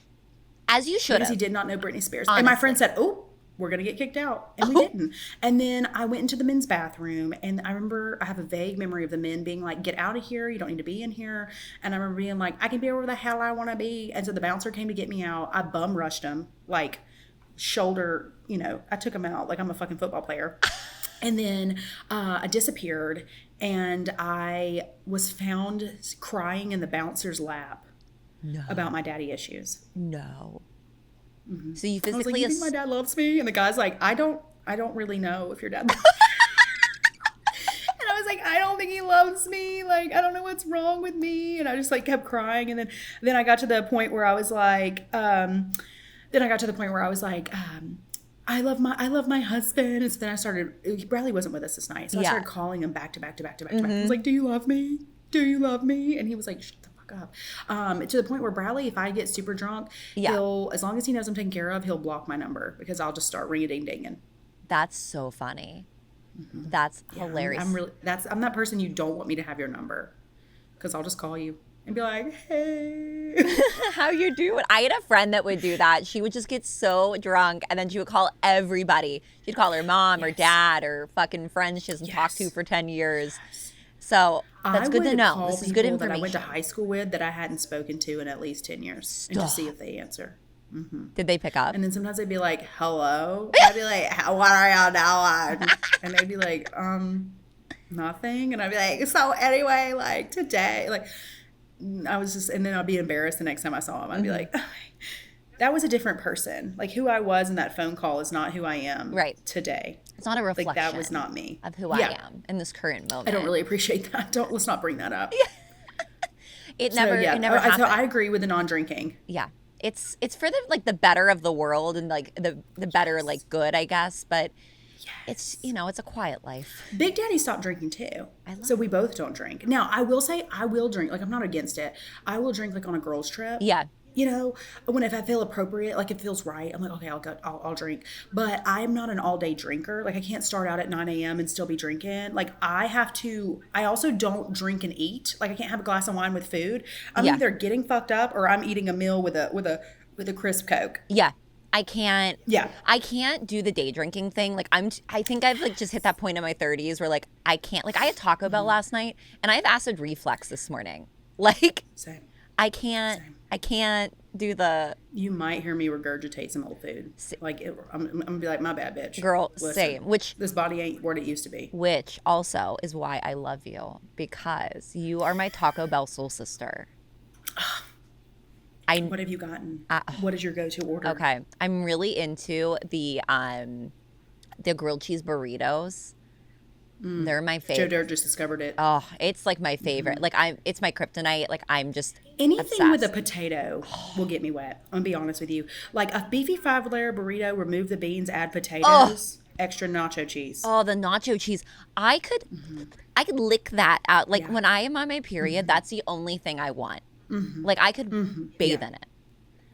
As you should have. Because he did not know Britney Spears. Honestly. And my friend said, "Oh, we're going to get kicked out." And we didn't. And then I went into the men's bathroom, and I remember I have a vague memory of the men being like, "Get out of here. You don't need to be in here." And I remember being like, "I can be wherever the hell I want to be." And so the bouncer came to get me out. I bum rushed him, like shoulder, you know, I took him out like I'm a fucking football player. And then I disappeared, and I was found crying in the bouncer's lap about my daddy issues. No. Mm-hmm. So you physically... I was like, "You think my dad loves me?" And the guy's like, I don't really know if your dad loves me. And I was like, "I don't think he loves me. Like, I don't know what's wrong with me." And I just like kept crying. And then I got to the point where I was like, I love my husband. And so then I started, Bradley wasn't with us this night. So I started calling him back to back. I was like, "Do you love me? Do you love me?" And he was like, "Shut the fuck up." To the point where Bradley, if I get super drunk, he'll, as long as he knows I'm taken care of, he'll block my number because I'll just start ring-a-ding-dinging. That's so funny. Mm-hmm. That's hilarious. I'm that person you don't want me to have your number because I'll just call you and be like, "Hey." How you doing? I had a friend that would do that. She would just get so drunk, and then she would call everybody. She'd call her mom or dad or fucking friends she hasn't talked to for 10 years. So that's good to know. This is good information. That I went to high school with that I hadn't spoken to in at least 10 years. And just see if they answer. Mm-hmm. Did they pick up? And then sometimes they'd be like, "Hello?" I'd be like, "What are y'all doing?" And they'd be like, "Nothing." And I'd be like, "So anyway, like today," like I was just, and then I'd be embarrassed the next time I saw him. I'd be like, that was a different person. Like who I was in that phone call is not who I am today. It's not a reflection. Like that was not me. Of who I am in this current moment. I don't really appreciate that. Let's not bring that up. It never happened. So I agree with the non-drinking. Yeah. It's for the better of the world and like the better like good, I guess, but it's, you know, it's a quiet life. Big Daddy stopped drinking too. So we both don't drink. Now, I will say I will drink. Like, I'm not against it. I will drink like on a girls trip. Yeah. You know, if I feel appropriate, like it feels right, I'm like, okay, I'll drink. But I'm not an all day drinker. Like I can't start out at 9 a.m. and still be drinking. Like I also don't drink and eat. Like I can't have a glass of wine with food. I'm either getting fucked up or I'm eating a meal with a crisp Coke. Yeah. I can't. Yeah. I can't do the day drinking thing. Like I think I've like just hit that point in my 30s where like I can't. Like I had Taco Bell last night and I have acid reflux this morning. Like Same. I can't. Same. I can't do the... You might hear me regurgitate some old food. Like, I'm going to be like, "My bad, bitch." Girl, listen, same. This body ain't what it used to be. Which also is why I love you. Because you are my Taco Bell soul sister. What have you gotten? What is your go-to order? Okay. I'm really into the grilled cheese burritos. They're my favorite. Joe Dirt just discovered it. Oh, it's like my favorite. Like it's my kryptonite. Like I'm just anything obsessed. With a potato will get me wet. I'm gonna be honest with you. Like a beefy 5-layer burrito, remove the beans, add potatoes, extra nacho cheese. Oh, the nacho cheese. I could lick that out. Like when I am on my period, that's the only thing I want. Like I could bathe in it.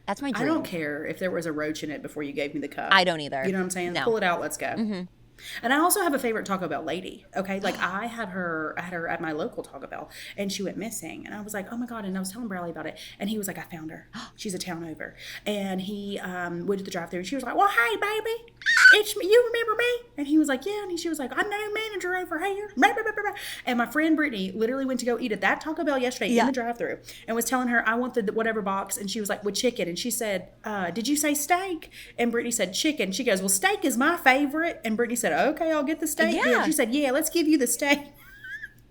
That's my dream. I don't care if there was a roach in it before you gave me the cup. I don't either. You know what I'm saying? No. Pull it out. Let's go. And I also have a favorite Taco Bell lady. Okay, like I had her at my local Taco Bell, and she went missing, and I was like, "Oh my god!" And I was telling Bradley about it, and he was like, "I found her. She's a town over." And he went to the drive-thru, and she was like, "Well, hey, baby." It's me. You remember me? And he was like, yeah. And she was like, I'm the new manager over here. Blah, blah, blah, blah. And my friend Brittany literally went to go eat at that Taco Bell yesterday in the drive-thru and was telling her, I want the whatever box. And she was like, with chicken. And she said, did you say steak? And Brittany said chicken. She goes, well, steak is my favorite. And Brittany said, okay, I'll get the steak. Yeah. She said, yeah, let's give you the steak.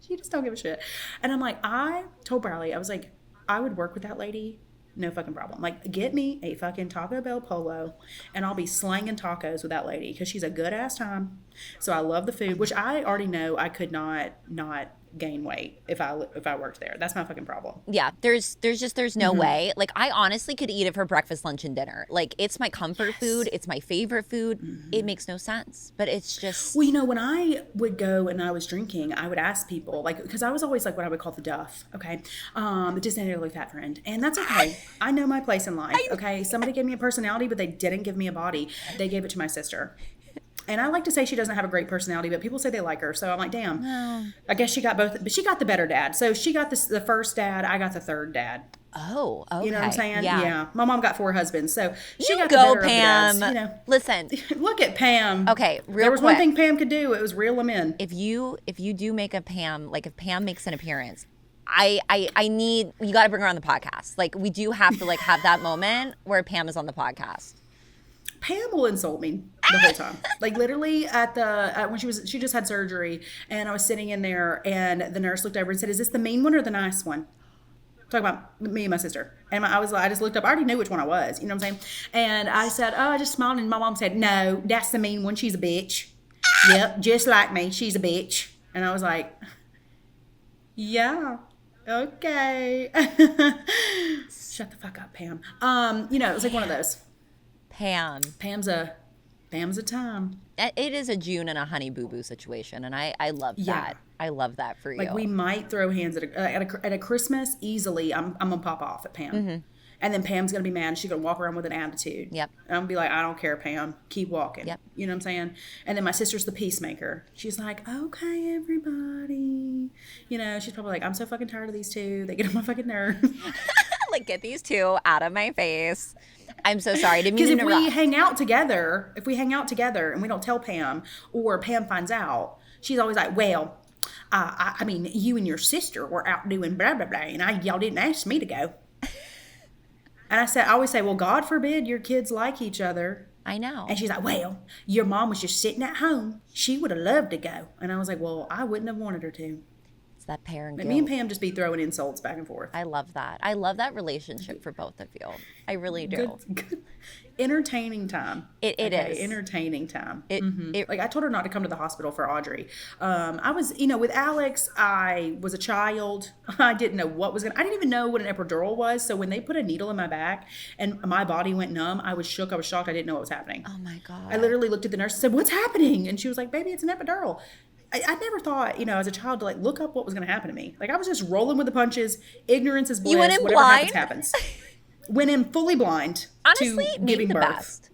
She just don't give a shit. And I'm like, I told Bradley, I was like, I would work with that lady. No fucking problem. Like, get me a fucking Taco Bell polo and I'll be slanging tacos with that lady because she's a good ass time. So I love the food, which I already know I could not gain weight if I worked there. That's my fucking problem. Yeah, there's no way. Like, I honestly could eat it for breakfast, lunch, and dinner. Like, it's my comfort food. It's my favorite food. It makes no sense, but it's just. Well, you know, when I would go and I was drinking, I would ask people, like, because I was always like what I would call the duff, okay? The Disneyland fat friend. And that's okay. I know my place in life, okay? Somebody gave me a personality, but they didn't give me a body. They gave it to my sister. And I like to say she doesn't have a great personality, but people say they like her. So I'm like, damn. No. I guess she got both, but she got the better dad. So she got the first dad. I got the third dad. Oh, okay. You know what I'm saying? Yeah. My mom got 4 husbands. So she got go, the better Pam. of the dads. You know. Listen. Look at Pam. Okay, real There was quick. one thing Pam could do. It was reel them in. If you do make a Pam, like if Pam makes an appearance, I need, you got to bring her on the podcast. Like, we do have to like have that moment where Pam is on the podcast. Pam will insult me the whole time. Like, literally when she just had surgery and I was sitting in there and the nurse looked over and said, is this the mean one or the nice one? Talking about me and my sister. And I just looked up. I already knew which one I was. You know what I'm saying? And I said, oh, I just smiled. And my mom said, no, that's the mean one. She's a bitch. Yep, just like me. She's a bitch. And I was like, yeah, okay. Shut the fuck up, Pam. You know, it was like one of those. Pam's a time. It is a June and a Honey Boo Boo situation, and I love that. I love that for you. Like, we might throw hands at a Christmas easily. I'm gonna pop off at Pam, and then Pam's gonna be mad. She's gonna walk around with an attitude. Yep. And I'm gonna be like, I don't care, Pam. Keep walking. Yep. You know what I'm saying? And then my sister's the peacemaker. She's like, okay, everybody. You know, she's probably like, I'm so fucking tired of these two. They get on my fucking nerves. Like, get these two out of my face. I'm so sorry. I didn't mean to interrupt. Because if we hang out together and we don't tell Pam, or Pam finds out, she's always like, well, I mean, you and your sister were out doing blah, blah, blah, and y'all didn't ask me to go. And I always say, well, God forbid your kids like each other. I know. And she's like, well, your mom was just sitting at home. She would have loved to go. And I was like, well, I wouldn't have wanted her to. It's that parent guilt. Me and Pam just be throwing insults back and forth. I love that. I love that relationship for both of you. I really do. Good. Entertaining time. It is. Entertaining time. Like, I told her not to come to the hospital for Audrey. I was, with Alex, I was a child. I didn't know I didn't even know what an epidural was. So when they put a needle in my back and my body went numb, I was shook. I was shocked. I didn't know what was happening. Oh my God. I literally looked at the nurse and said, what's happening? And she was like, baby, it's an epidural. I never thought, as a child, to look up what was going to happen to me. Like, I was just rolling with the punches. Ignorance is bliss. You went in Whatever blind? happens. Went in fully blind. Honestly, to giving the birth. Best.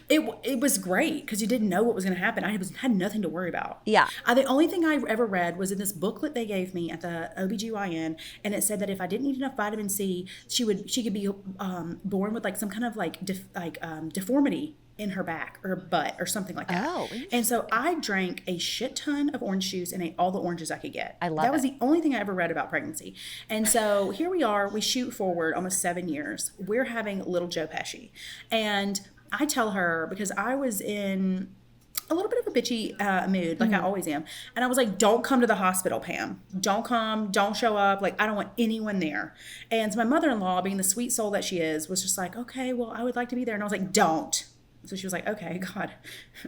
It was great because you didn't know what was going to happen. I had nothing to worry about. Yeah. The only thing I ever read was in this booklet they gave me at the OBGYN, and it said that if I didn't eat enough vitamin C, she could be born with some kind of deformity in her back or butt or something like that. Oh, and so I drank a shit ton of orange juice and ate all the oranges I could get. I love that was the only thing I ever read about pregnancy. And so here we are, we shoot forward almost 7 years. We're having little Joe Pesci. And I tell her, because I was in a little bit of a bitchy mood, like I always am. And I was like, don't come to the hospital, Pam. Don't come. Don't show up. I don't want anyone there. And so my mother-in-law, being the sweet soul that she is, was just like, okay, well, I would like to be there. And I was like, don't. So she was like, okay, God,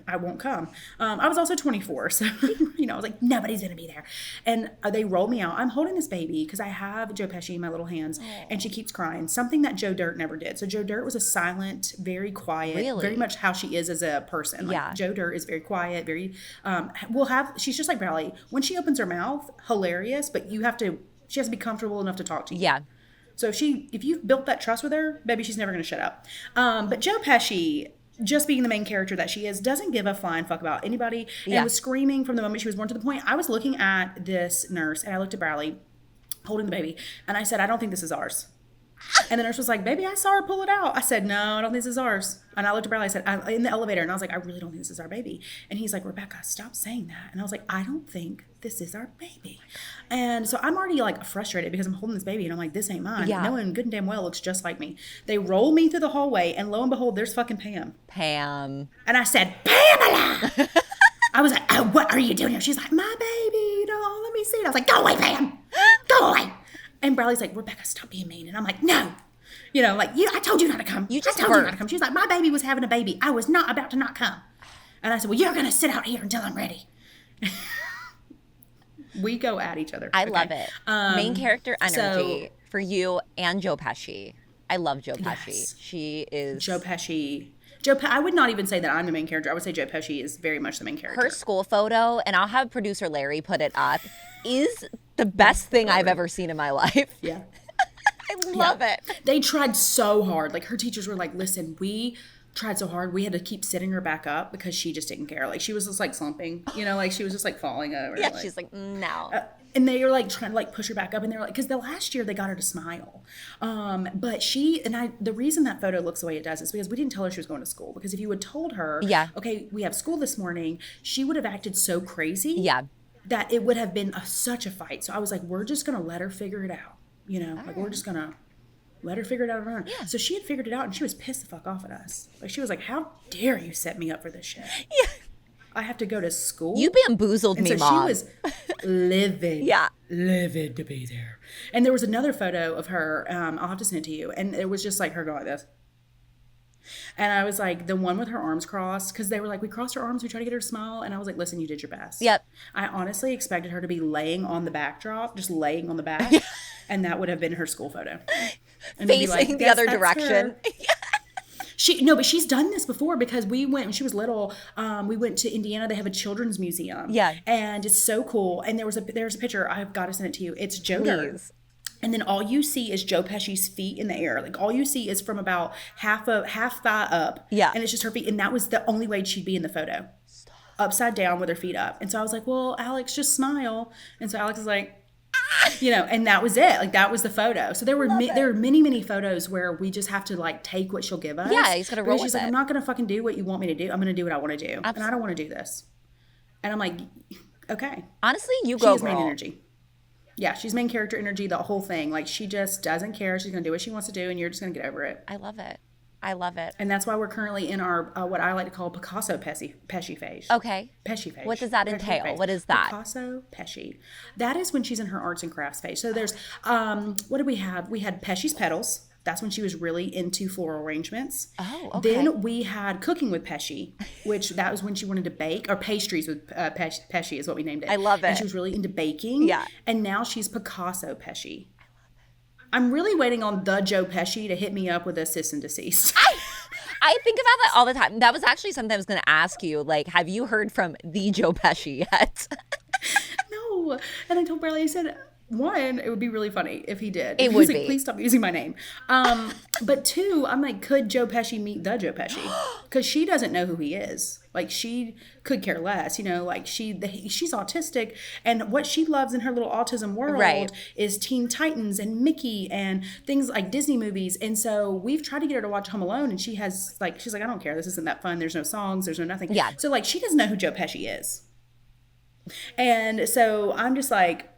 I won't come. I was also 24. So, I was like, nobody's going to be there. And they rolled me out. I'm holding this baby because I have Joe Pesci in my little hands. Aww. And she keeps crying. Something that Joe Dirt never did. So Joe Dirt was a silent, very quiet, very much how she is as a person. Joe Dirt is very quiet, very, she's just like Bradley. When she opens her mouth, hilarious, but she has to be comfortable enough to talk to you. Yeah. So if you've built that trust with her, baby, she's never going to shut up. But Joe Pesci, just being the main character that she is, doesn't give a flying fuck about anybody. And was screaming from the moment she was born, to the point I was looking at this nurse and I looked at Bradley holding the baby and I said, I don't think this is ours. And the nurse was like, baby, I saw her pull it out. I said, no, I don't think this is ours. And I looked at Bradley, I said, in the elevator, and I was like, I really don't think this is our baby. And he's like, Rebecca, stop saying that. And I was like, I don't think this is our baby. And so I'm already like frustrated because I'm holding this baby and I'm like, this ain't mine. Yeah. No one good and damn well looks just like me. They roll me through the hallway and lo and behold, there's fucking Pam. Pam. And I said, Pamela! I was like, oh, what are you doing here? She's like, my baby, no, let me see it. I was like, go away, Pam. Go away. And Bradley's like, Rebecca, stop being mean. And I'm like, no. You know, like, I told you not to come. You just I told you not to come. She was like, my baby was having a baby. I was not about to not come. And I said, well, you're going to sit out here until I'm ready. We go at each other. I love it. Main character energy so, for you and Joe Pesci. I love Joe Pesci. Yes. She is... Joe Pesci. I would not even say that I'm the main character. I would say Joe Pesci is very much the main character. Her school photo, and I'll have producer Larry put it up, is the best thing I've ever seen in my life. Yeah. I love it. They tried so hard. Like, her teachers were like, listen, we tried so hard. We had to keep sitting her back up because she just didn't care. Like, she was just like slumping, you know, like she was just like falling over. Yeah, like, she's like, no. And they were like trying to like push her back up, and they're like, because the last year they got her to smile, but the reason that photo looks the way it does is because we didn't tell her she was going to school. Because if you had told her, okay, we have school this morning, she would have acted so crazy, that it would have been such a fight. So I was like, we're just gonna let her figure it out, you know, like we're just gonna let her figure it out on her own. Yeah. So she had figured it out, and she was pissed the fuck off at us. Like, she was like, how dare you set me up for this shit? Yeah. I have to go to school. You bamboozled me, so Mom. She was livid. Livid to be there. And there was another photo of her. I'll have to send it to you. And it was just like her going like this. And I was like, the one with her arms crossed, because they were like, we crossed her arms, we tried to get her to smile. And I was like, listen, you did your best. Yep. I honestly expected her to be laying on the backdrop, just laying on the back. And that would have been her school photo. And facing like, the other direction. But she's done this before, because we went when she was little. We went to Indiana. They have a children's museum. Yeah, and it's so cool. And there's a picture. I've got to send it to you. It's Joe Dirt. And then all you see is Joe Pesci's feet in the air. Like, all you see is from about half thigh up. Yeah, and it's just her feet. And that was the only way she'd be in the photo. Stop. Upside down with her feet up. And so I was like, well, Alex, just smile. And so Alex is like, you know, and that was it. Like, that was the photo. So there were many photos where we just have to like take what she'll give us. Yeah, he's gonna roll with it. She's like, I'm not gonna fucking do what you want me to do. I'm gonna do what I want to do. Absolutely. And I don't want to do this. And I'm like, okay. Honestly, you go, She's main energy. Yeah, she's main character energy, the whole thing. Like, she just doesn't care. She's gonna do what she wants to do, and you're just gonna get over it. I love it. I love it. And that's why we're currently in our what I like to call Picasso Pesci phase. Okay. Pesci phase. What does that entail? What is that? Picasso Pesci. That is when she's in her arts and crafts phase. So there's what did we have? We had Pesci's Petals. That's when she was really into floral arrangements. Oh, okay. Then we had Cooking with Pesci, which that was when she wanted to bake, or pastries with Pesci is what we named it. I love it. And she was really into baking. Yeah. And now she's Picasso Pesci. I'm really waiting on the Joe Pesci to hit me up with a cease and desist. I think about that all the time. That was actually something I was going to ask you. Like, have you heard from the Joe Pesci yet? No. And I told Bradley, I said, one, it would be really funny if he did. It would be. Like, please stop using my name. But two, I'm like, could Joe Pesci meet the Joe Pesci? Because she doesn't know who he is. Like, she could care less, you know, like she's autistic, and what she loves in her little autism world is Teen Titans and Mickey and things like Disney movies. And so we've tried to get her to watch Home Alone, and she's like, I don't care. This isn't that fun. There's no songs. There's no nothing. Yeah. So like, she doesn't know who Joe Pesci is. And so I'm just like,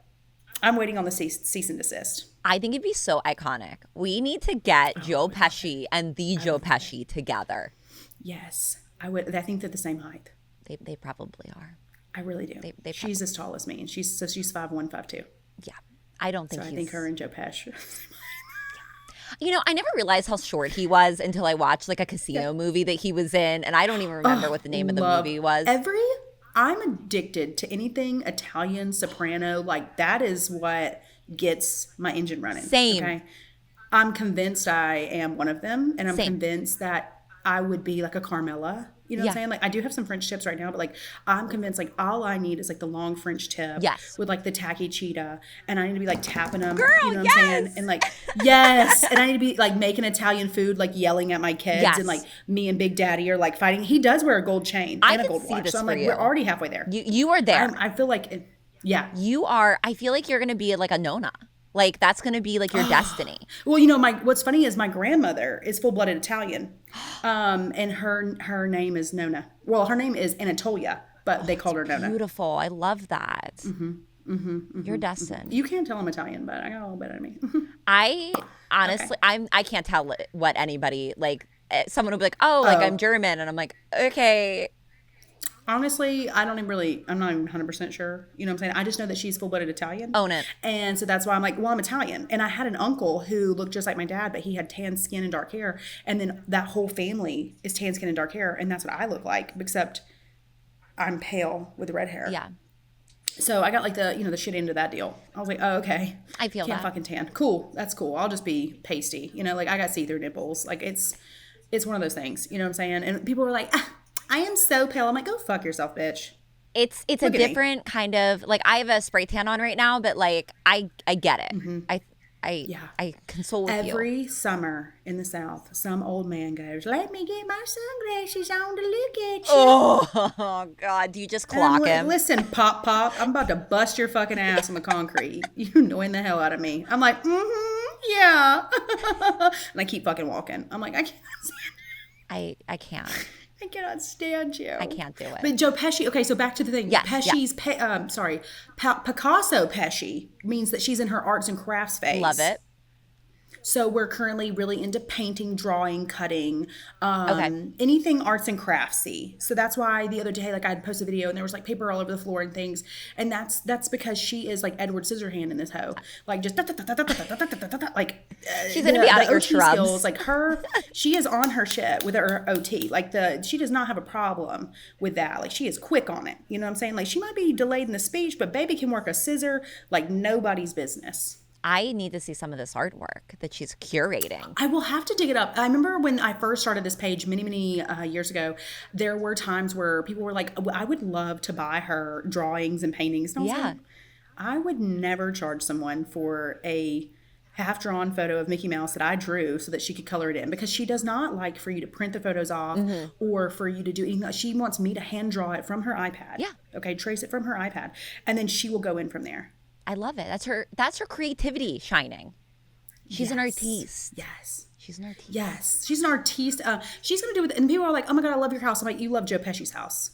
I'm waiting on the cease and desist. I think it'd be so iconic. We need to get Joe Pesci and the Joe Pesci together. Yes. I think they're the same height. They probably are. I really do. She's as tall as me, and she's 5'1", 5'2". Yeah. I don't think I think her and Joe Pesci. You know, I never realized how short he was until I watched like a casino movie that he was in, and I don't even remember what the name of the movie was. I'm addicted to anything Italian, soprano. Like, that is what gets my engine running. Same. Okay? I'm convinced I am one of them, and I'm convinced that I would be like a Carmela. You know what I'm saying? Like, I do have some French tips right now, but like, I'm convinced like all I need is like the long French tip with like the tacky cheetah, and I need to be like tapping them. Girl, you know what I'm saying? And like, yes. And I need to be like making Italian food, like yelling at my kids, and like me and Big Daddy are like fighting. He does wear a gold chain and a gold watch. So I'm like, we're already halfway there. You are there. I feel like, you are. I feel like you're going to be like a Nona. Like that's going to be like your destiny. Well, what's funny is my grandmother is full-blooded Italian, and her name is Nona. Well, her name is Anatolia, but they called her Nona. Beautiful. I love that. You're destined. You can't tell I'm Italian, but I got a little bit of me. I honestly, I can't tell what anybody like. Someone will be like, oh, like I'm German, and I'm like, okay. Honestly, I'm not even 100% sure. You know what I'm saying? I just know that she's full-blooded Italian. Own it. And so that's why I'm like, well, I'm Italian. And I had an uncle who looked just like my dad, but he had tan skin and dark hair. And then that whole family is tan skin and dark hair. And that's what I look like, except I'm pale with red hair. Yeah. So I got like the shit end of that deal. I was like, oh, okay. I feel Can't that. fucking tan. Cool. That's cool. I'll just be pasty. Like I got see-through nipples. Like it's one of those things. You know what I'm saying? And people were like, I am so pale. I'm like, go fuck yourself, bitch. It's a different kind of like I have a spray tan on right now, but like I get it. Mm-hmm. I console with you. Every summer in the South, some old man goes, let me get my sunglasses on to look at you. Oh God, do you just clock him? Listen, Pop, I'm about to bust your fucking ass on the concrete. You annoying the hell out of me. I'm like, yeah. And I keep fucking walking. I'm like, I can't stand I can't. I cannot stand you. I can't do it. But Joe Pesci, okay, so back to the thing. Yes, Pesci's, Picasso Pesci means that she's in her arts and crafts phase. Love it. So we're currently really into painting, drawing, cutting, Okay. anything arts and craftsy. So that's why the other day, like I had posted a video and there was like paper all over the floor and things. And that's because she is like Edward Scissorhand in this hoe. Like just like she's gonna be out of your shrubs. Skills, like she is on her shit with her OT. Like she does not have a problem with that. Like she is quick on it. You know what I'm saying? Like she might be delayed in the speech, but baby can work a scissor like nobody's business. I need to see some of this artwork that she's curating. I will have to dig it up. I remember when I first started this page many years ago, there were times where people were like, I would love to buy her drawings and paintings. And I was like, I would never charge someone for a half-drawn photo of Mickey Mouse that I drew so that she could color it in, because she does not like for you to print the photos off or for you to do anything. She wants me to hand draw it from her iPad. Yeah. Okay, trace it from her iPad. And then she will go in from there. I love it. That's her creativity shining. She's an artiste. Yes. She's an artiste. Yes. She's an artiste. She's going to do it. And people are like, oh my God, I love your house. I'm like, you love Joe Pesci's house.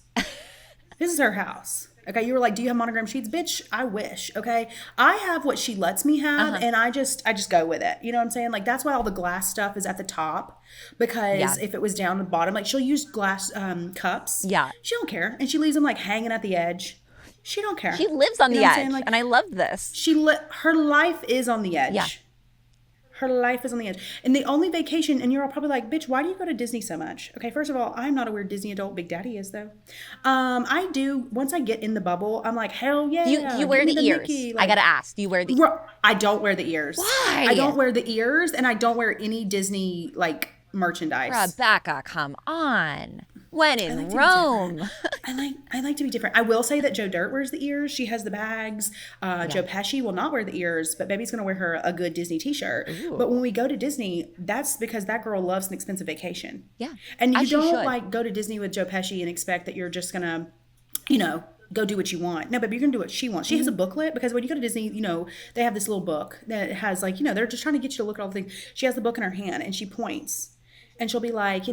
This is her house. Okay. You were like, do you have monogram sheets? Bitch, I wish. Okay. I have what she lets me have. And I just go with it. You know what I'm saying? Like, that's why all the glass stuff is at the top, because if it was down the bottom, like she'll use glass cups. Yeah. She don't care. And she leaves them like hanging at the edge. She don't care. She lives on the edge, like, and I love this. Her life is on the edge. Yeah. Her life is on the edge. And the only vacation, and you're all probably like, bitch, why do you go to Disney so much? Okay, first of all, I'm not a weird Disney adult. Big Daddy is, though. I do, once I get in the bubble, I'm like, hell yeah. You wear the ears. Like, I got to ask, do you wear the ears? I don't wear the ears. Why? I don't wear the ears, and I don't wear any Disney, like, merchandise. Rebecca, come on. When in Rome. I like to be different. I will say that Joe Dirt wears the ears. She has the bags. Joe Pesci will not wear the ears, but baby's going to wear her a good Disney t-shirt. Ooh. But when we go to Disney, that's because that girl loves an expensive vacation. Yeah. And you don't like go to Disney with Joe Pesci and expect that you're just going to, go do what you want. No, baby, you're going to do what she wants. She has a booklet, because when you go to Disney, they have this little book that has like, they're just trying to get you to look at all the things. She has the book in her hand and she points. And she'll be like,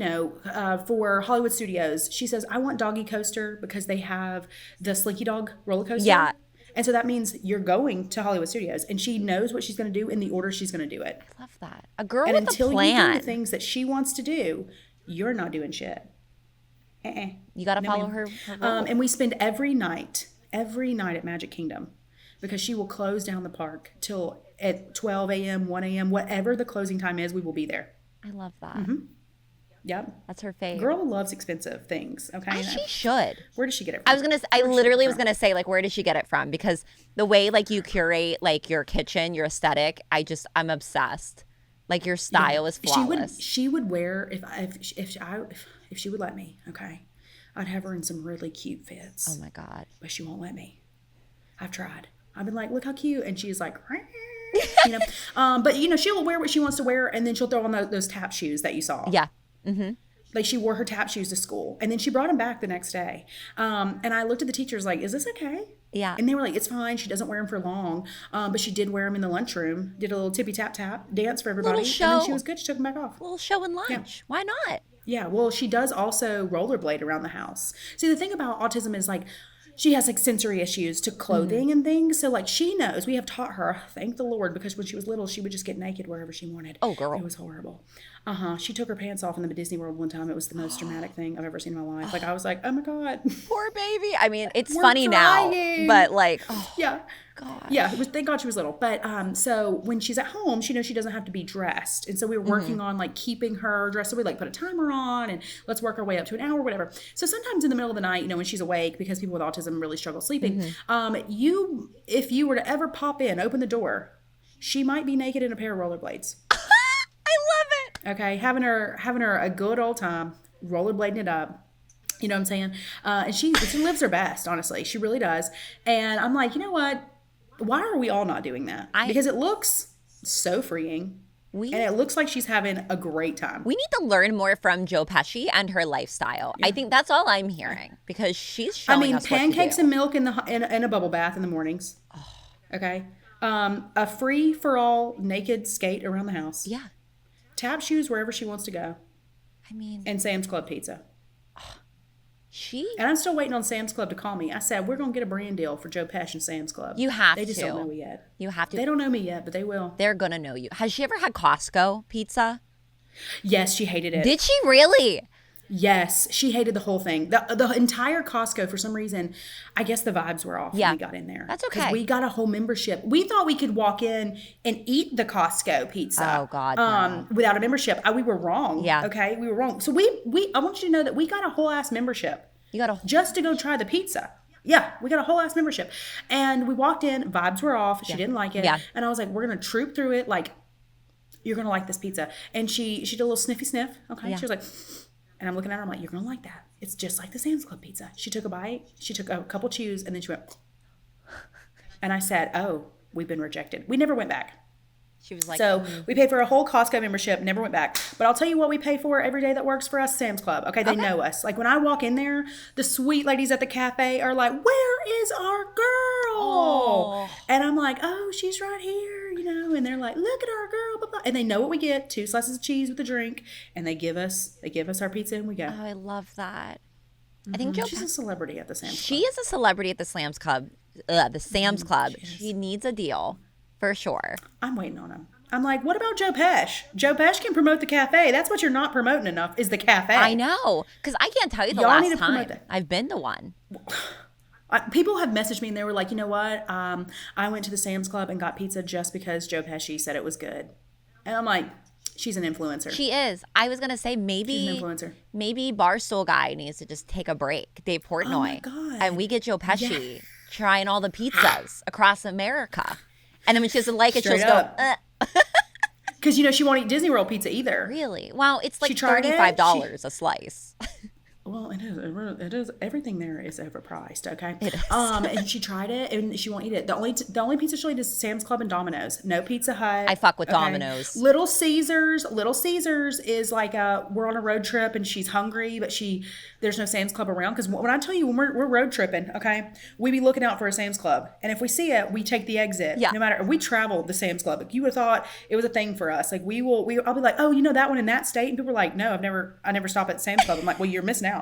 for Hollywood Studios, she says, I want Doggy Coaster because they have the Slinky Dog roller coaster. Yeah. And so that means you're going to Hollywood Studios, and she knows what she's going to do in the order she's going to do it. I love that. A girl and with a until plan. you do the things that she wants to do, you're not doing shit. You got to follow her role. And we spend every night at Magic Kingdom, because she will close down the park till at 12 a.m., 1 a.m., whatever the closing time is, we will be there. I love that. Mm-hmm. Yep. That's her favorite. Girl loves expensive things. Okay. As she should. Where does she get it from? I literally was gonna say, like, where does she get it from? Because the way like you curate like your kitchen, your aesthetic, I'm obsessed. Like your style is flawless. She would wear if she would let me. Okay, I'd have her in some really cute fits. Oh my God. But she won't let me. I've tried. I've been like, look how cute, and she's like. But she'll wear what she wants to wear, and then she'll throw on those tap shoes that you saw. Yeah. Mm-hmm. Like she wore her tap shoes to school, and then she brought them back the next day. And I looked at the teachers like, is this okay? Yeah. And they were like, it's fine. She doesn't wear them for long. But she did wear them in the lunchroom, did a little tippy tap tap dance for everybody. Little show. And then she was good. She took them back off. A little show and lunch. Why not? Yeah, well, she does also rollerblade around the house. See, the thing about autism is like she has like sensory issues to clothing and things. So like she knows. We have taught her, thank the Lord, because when she was little, she would just get naked wherever she wanted. Oh, girl. It was horrible. She took her pants off in the Disney World one time. It was the most dramatic thing I've ever seen in my life. Like I was like, oh my God. Poor baby. I mean, it's We're funny trying. now, but like, Yeah. God. Yeah, it was, thank God she was little. But so when she's at home, she knows she doesn't have to be dressed. And so we were working on like keeping her dressed. So we like put a timer on and let's work our way up to an hour, whatever. So sometimes in the middle of the night, when she's awake, because people with autism really struggle sleeping, if you were to ever pop in, open the door, she might be naked in a pair of rollerblades. I love it. Okay, having her a good old time, rollerblading it up. You know what I'm saying? And she lives her best, honestly. She really does. And I'm like, you know what? Why are we all not doing that? Because it looks so freeing. And it looks like she's having a great time. We need to learn more from Joe Pesci and her lifestyle. I think that's all I'm hearing because she's showing us pancakes what to do. and milk in a bubble bath in the mornings. Okay. A free for all naked skate around the house. Yeah. Tap shoes wherever she wants to go. I mean, And Sam's Club pizza. And I'm still waiting on Sam's Club to call me. I said, we're going to get a brand deal for Joe Pesci and Sam's Club. You have They just to. don't know me yet. You have to. They don't know me yet, but they will. They're going to know you. Has she ever had Costco pizza? Yes, she hated it. Did she really? Yes, she hated the whole thing. The entire Costco, for some reason, I guess the vibes were off when we got in there. That's okay. Because we got a whole membership. We thought we could walk in and eat the Costco pizza. Oh, God, no. Without a membership. We were wrong. Yeah. Okay, we were wrong. So I want you to know that we got a whole ass membership. You got a just to go try the pizza. Yeah, we got a whole ass membership. And we walked in, vibes were off. She didn't like it. Yeah. And I was like, we're going to troop through it. Like, you're going to like this pizza. And she did a little sniffy sniff. Okay. Yeah. She was like, and I'm looking at her, I'm like, you're going to like that. It's just like the Sam's Club pizza. She took a bite. She took a couple chews and then she went, and I said, oh, we've been rejected. We never went back. She was like, so we paid for a whole Costco membership, never went back. But I'll tell you what we pay for every day that works for us, Sam's Club. Okay, they know us. Like when I walk in there, the sweet ladies at the cafe are like, where is our girl? Oh. And I'm like, oh, she's right here, and they're like, look at our girl, blah, blah. And they know what we get, 2 slices of cheese with a drink, and they give us our pizza and we go. Oh, I love that. I think She's a celebrity at the Sam's Club. She is a celebrity at the Sam's Club. The Sam's Club. She needs a deal for sure. I'm waiting on him. I'm like, what about Joe Pesci? Joe Pesci can promote the cafe. That's what you're not promoting enough is the cafe. I know, because I can't tell you the Y'all need last to promote time that. I've been to one. People have messaged me and they were like, you know what? I went to the Sam's Club and got pizza just because Joe Pesci said it was good. And I'm like, she's an influencer. She is. I was gonna say She's an maybe influencer. Barstool guy needs to just take a break. Dave Portnoy. Oh my God. And we get Joe Pesci trying all the pizzas across America. And then when she doesn't like it, she'll Straight go, up. Because, she won't eat Disney World pizza either. Really? Wow, it's like She tried it. $35 a slice. Well, it is. Everything there is overpriced. Okay. It is. And she tried it, and she won't eat it. The only pizza she'll eat is Sam's Club and Domino's. No Pizza Hut. I fuck with Domino's. Little Caesars. Little Caesars is like we're on a road trip and she's hungry, but there's no Sam's Club around. Because when I tell you when we're road tripping, okay, we be looking out for a Sam's Club, and if we see it, we take the exit. Yeah. No matter we travel the Sam's Club. Like, you would have thought it was a thing for us. Like I'll be like, oh, that one in that state, and people are like, no, I never stop at Sam's Club. I'm like, well, you're missing out.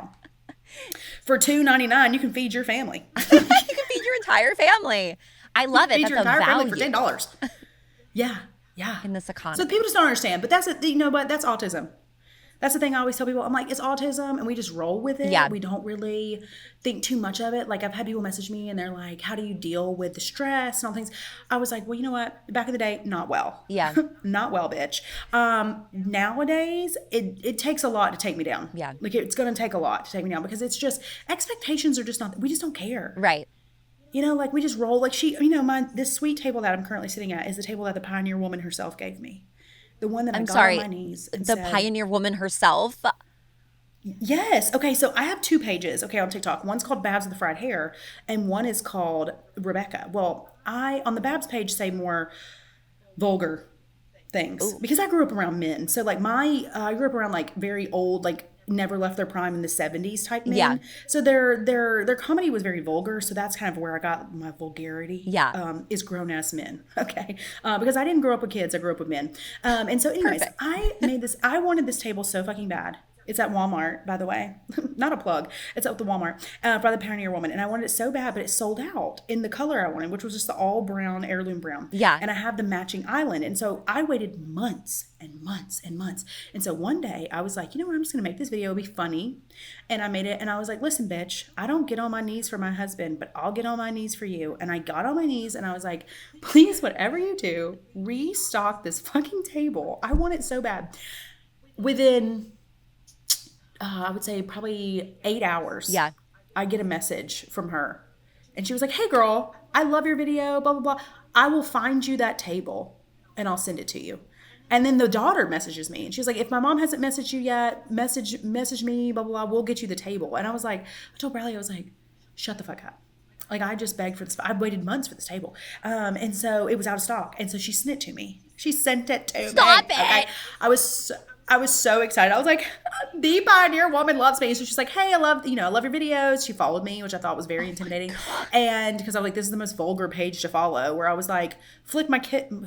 For $2.99, you can feed your family. You can feed your entire family. I love it. Feed That's your a entire value family for $10. Yeah. in this economy. So people just don't understand. But that's that's autism. That's the thing I always tell people. I'm like, it's autism, and we just roll with it. Yeah. We don't really think too much of it. Like, I've had people message me, and they're like, how do you deal with the stress and all things? I was like, well, you know what? Back in the day, not well. Yeah. Not well, bitch. Nowadays, it takes a lot to take me down. Yeah. Like, it's going to take a lot to take me down, because it's just, expectations are just not, we just don't care. Right. Like, we just roll. Like, this sweet table that I'm currently sitting at is the table that the pioneer woman herself gave me. The one that I got on my knees. And the said, pioneer woman herself. Yes. Okay, so I have 2 pages, on TikTok. One's called Babs with the Fried Hair, and one is called Rebecca. Well, I, on the Babs page, say more vulgar things. Ooh. Because I grew up around men. So, like, I grew up around, like, very old, like, never left their prime in the 70s type men. Yeah. So their comedy was very vulgar. So that's kind of where I got my vulgarity. Yeah. Is grown ass men. Okay. Because I didn't grow up with kids. I grew up with men. And so anyways, Perfect. I wanted this table so fucking bad. It's at Walmart, by the way. Not a plug. It's at the Walmart by the Pioneer Woman. And I wanted it so bad, but it sold out in the color I wanted, which was just the all brown, heirloom brown. Yeah. And I have the matching island. And so I waited months and months and months. And so one day I was like, you know what? I'm just going to make this video. It'll be funny. And I made it. And I was like, listen, bitch, I don't get on my knees for my husband, but I'll get on my knees for you. And I got on my knees and I was like, please, whatever you do, restock this fucking table. I want it so bad. Within... I would say probably 8 hours. Yeah. I get a message from her. And she was like, hey, girl, I love your video, blah, blah, blah. I will find you that table and I'll send it to you. And then the daughter messages me. And she's like, if my mom hasn't messaged you yet, message me, blah, blah, blah. We'll get you the table. And I was like, I told Bradley, I was like, shut the fuck up. Like, I just begged for this. I waited months for this table. And so it was out of stock. And so she sent it to me. She sent it to me. Stop it. Okay? I was so excited. I was like, the Pioneer Woman loves me. So she's like, hey, I love your videos. She followed me, which I thought was very intimidating. And because I was like, this is the most vulgar page to follow, where I was like, flick my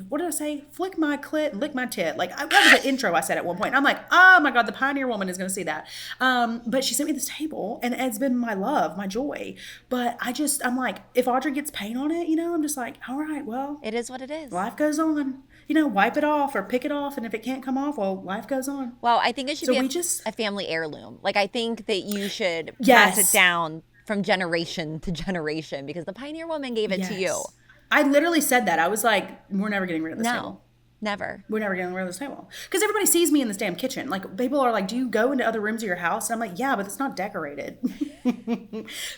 what did I say? Flick my clit, lick my tit. Like, that was the intro I said at one point. And I'm like, oh my God, the Pioneer Woman is going to see that. But she sent me this table and it's been my love, my joy. But I'm like, if Audrey gets paint on it, I'm just like, all right, well. It is what it is. Life goes on. Wipe it off or pick it off. And if it can't come off, well, life goes on. Well, I think it should be a family heirloom. Like, I think that you should Yes. pass it down from generation to generation because the Pioneer Woman gave it to you. I literally said that. I was like, we're never getting rid of this table. Never. We're never getting rid of this table. Because everybody sees me in this damn kitchen. Like, people are like, do you go into other rooms of your house? And I'm like, yeah, but it's not decorated.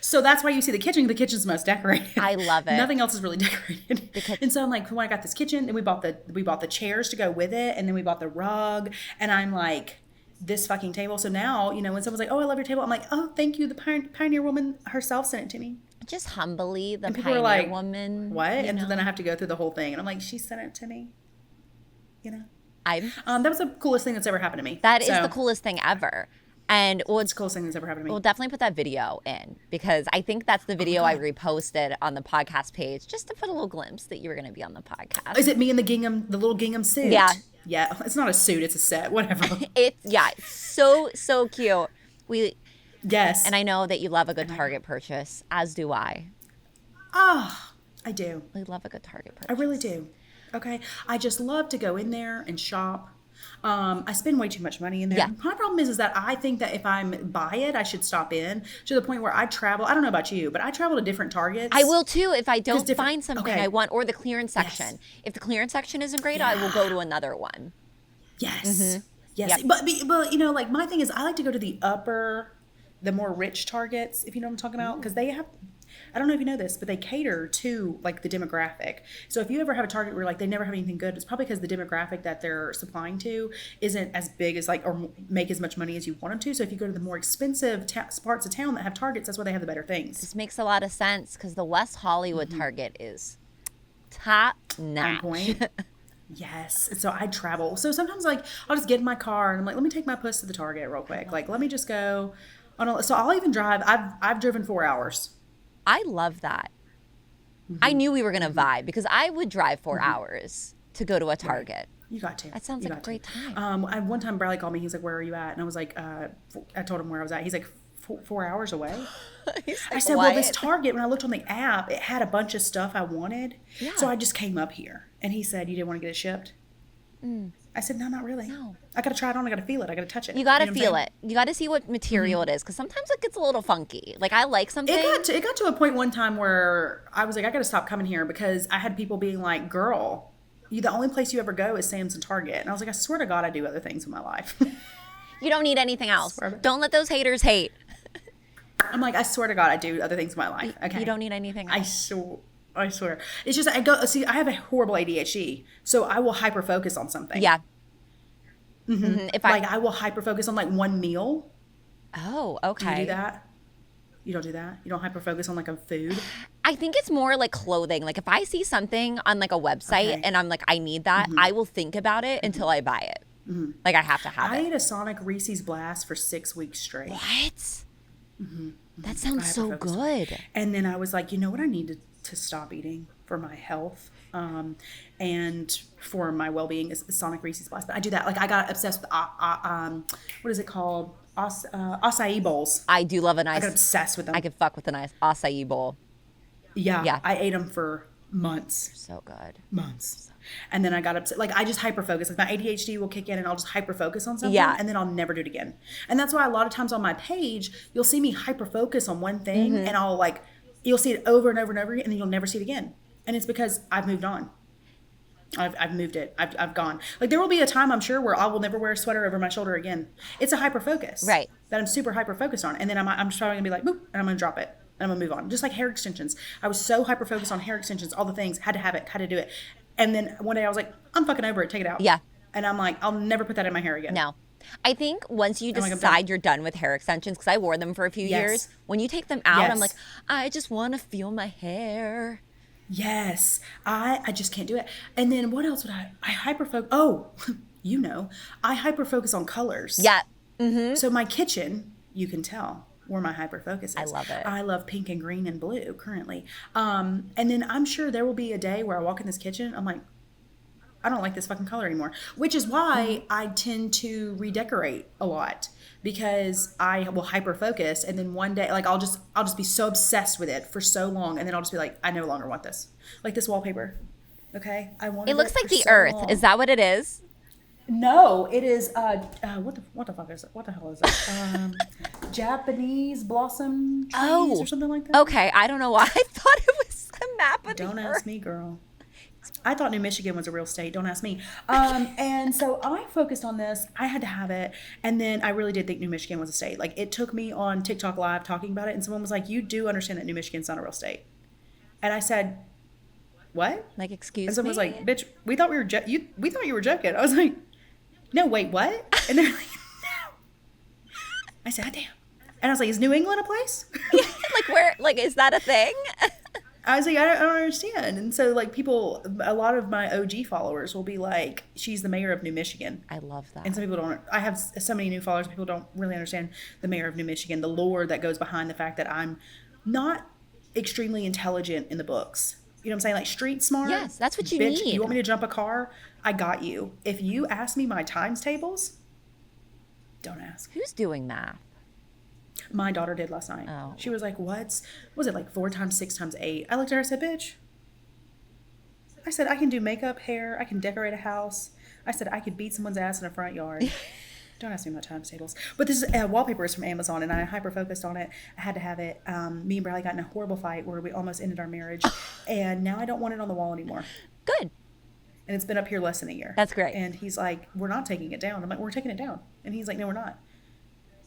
So that's why you see the kitchen. The kitchen's the most decorated. I love it. Nothing else is really decorated. And so I'm like, when I got this kitchen, then we bought the chairs to go with it. And then we bought the rug. And I'm like, this fucking table. So now, when someone's like, oh, I love your table. I'm like, oh, thank you. The Pioneer Woman herself sent it to me. Just humbly, the people Pioneer are like, Woman. What? And then I have to go through the whole thing. And I'm like, she sent it to me. That was the coolest thing that's ever happened to me. That is the coolest thing ever. And it's the coolest thing that's ever happened to me. We'll definitely put that video in because I think that's the video I reposted on the podcast page just to put a little glimpse that you were going to be on the podcast. Is it me in the little gingham suit? Yeah. Yeah. It's not a suit. It's a set. Whatever. It's so cute. Yes. And I know that you love a good Target purchase, as do I. Oh, I do. We love a good Target purchase. I really do. Okay. I just love to go in there and shop. I spend way too much money in there. Yeah. My problem is that I think that if I'm buy it, I should stop in to the point where I travel. I don't know about you, but I travel to different Targets. I will too if I don't find something I want, or the clearance section. Yes. If the clearance section isn't great, I will go to another one. Yes. Mm-hmm. Yes. Yep. But like my thing is I like to go to the more rich Targets, if you know what I'm talking about, because they have, I don't know if you know this, but they cater to like the demographic. So if you ever have a Target where like they never have anything good, it's probably because the demographic that they're supplying to isn't as big as like, or make as much money as you want them to. So if you go to the more expensive parts of town that have Targets, that's why they have the better things. This makes a lot of sense because the West Hollywood Target is top notch. On point. Yes. So I travel. So sometimes like I'll just get in my car and I'm like, let me take my puss to the Target real quick. Like, let me just go on so I'll even drive. I've driven 4 hours. I love that. I knew we were going to vibe because I would drive 4 hours to go to a Target. Right. You got to. That sounds like a great time. One time Bradley called me. He's like, where are you at? And I was like, I told him where I was at. He's like, 4 hours away. Like, I said, well, this Target, when I looked on the app, it had a bunch of stuff I wanted. Yeah. So I just came up here. And he said, you didn't want to get it shipped? I said, no, not really. No. I got to try it on. I got to feel it. I got to touch it. You got to feel it. You got to see what material it is because sometimes it gets a little funky. Like I like something. It got to a point one time where I was like, I got to stop coming here because I had people being like, girl, the only place you ever go is Sam's and Target. And I was like, I swear to God, I do other things in my life. You don't need anything else. Don't let those haters hate. I'm like, I swear to God, I do other things in my life. Okay. You don't need anything else. I swear. It's just, I have a horrible ADHD, so I will hyper focus on something. Yeah. If I will hyper focus on like one meal. Oh, okay. Do you do that? You don't do that? You don't hyper focus on like a food? I think it's more like clothing. Like if I see something on like a website and I'm like, I need that, I will think about it until I buy it. Like, I have to have I it. ate a Sonic Reese's Blast for 6 weeks straight. What? That sounds so good. And then I was like, you know what I need to stop eating for my health and for my well-being is Sonic Reese's Blast. But I do that. Like, I got obsessed with, what is it called? Acai bowls. I do love a nice. I got obsessed with them. I could fuck with a nice acai bowl. Yeah. I ate them for months. So good. Months. And then I got upset. Like, I just hyper-focus. Like, my ADHD will kick in and I'll just hyper-focus on something. Yeah. And then I'll never do it again. And that's why a lot of times on my page, you'll see me hyper-focus on one thing and I'll like, you'll see it over and over and over again and then you'll never see it again. And it's because I've moved on. I've moved it. I've gone. Like, there will be a time, I'm sure, where I will never wear a sweater over my shoulder again. It's a hyper-focus. Right. That I'm super hyper-focused on. And then I'm just probably going to be like, boop, and I'm going to drop it. And I'm going to move on. Just like hair extensions. I was so hyper-focused on hair extensions, all the things, had to have it, had to do it. And then one day I was like, I'm fucking over it, take it out. Yeah. And I'm like, I'll never put that in my hair again. No. I think once you like, decide you're done with hair extensions, because I wore them for a few years, when you take them out, I'm like, I just want to feel my hair. Yes. I just can't do it. And then what else would I hyper-focus? Oh, you know, I hyper-focus on colors. Yeah. So my kitchen, you can tell where my hyper-focus is. I love it. I love pink and green and blue currently. And then I'm sure there will be a day where I walk in this kitchen, I'm like, I don't like this fucking color anymore. Which is why I tend to redecorate a lot because I will hyper-focus and then one day, like I'll just be so obsessed with it for so long and then I'll just be like, I no longer want this. Like this wallpaper. Okay? I want it. It looks like for the so earth. long. Is that what it is? No, it is what the fuck is it? What the hell is it? Japanese blossom trees or something like that. Okay, I don't know why I thought it was a map of Don't the ask earth. me, girl. I thought New Michigan was a real state. Don't ask me. And so I focused on this. I had to have it. And then I really did think New Michigan was a state. Like, it took me on TikTok Live talking about it. And someone was like, you do understand that New Michigan's not a real state. And I said, what? Like, excuse And someone me? was like, bitch, we thought you were joking. I was like, no, wait, what? And they're like, no. I said, damn. And I was like, is New England a place? Like, where, like, is that a thing? I was like, I don't understand. And so, like, people, a lot of my OG followers will be like, she's the mayor of New Michigan. I love that. And some people don't. I have so many new followers. People don't really understand the mayor of New Michigan, the lore that goes behind the fact that I'm not extremely intelligent in the books. You know what I'm saying? Like, street smart. Yes, that's what you Bitch, need. you want me to jump a car? I got you. If you ask me my times tables, don't ask. Who's doing math? My daughter did last night. Oh. She was like, was it like 4 times 6 times 8? I looked at her and said, bitch. I said, I can do makeup, hair. I can decorate a house. I said, I could beat someone's ass in a front yard. Don't ask me about times tables. But this is, wallpaper is from Amazon, and I hyper-focused on it. I had to have it. Me and Bradley got in a horrible fight where we almost ended our marriage. And now I don't want it on the wall anymore. Good. And it's been up here less than a year. That's great. And he's like, we're not taking it down. I'm like, we're taking it down. And he's like, no, we're not.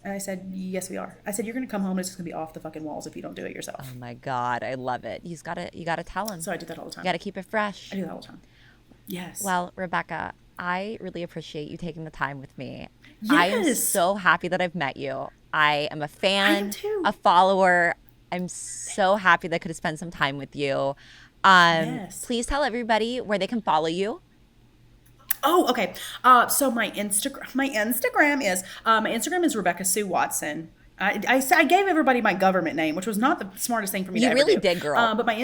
And I said, yes, we are. I said, you're going to come home and it's just going to be off the fucking walls if you don't do it yourself. Oh my God, I love it. You gotta tell him. So I do that all the time. You gotta keep it fresh. I do that all the time. Yes. Well, Rebecca, I really appreciate you taking the time with me. I am Yes. so happy that I've met you. I am a fan, I am too. a follower. I'm so happy that I could have spent some time with you. Yes. Please tell everybody where they can follow you. Oh, okay. So my Instagram is Rebecca Sue Watson. I gave everybody my government name, which was not the smartest thing for me to You ever really do. did, girl. But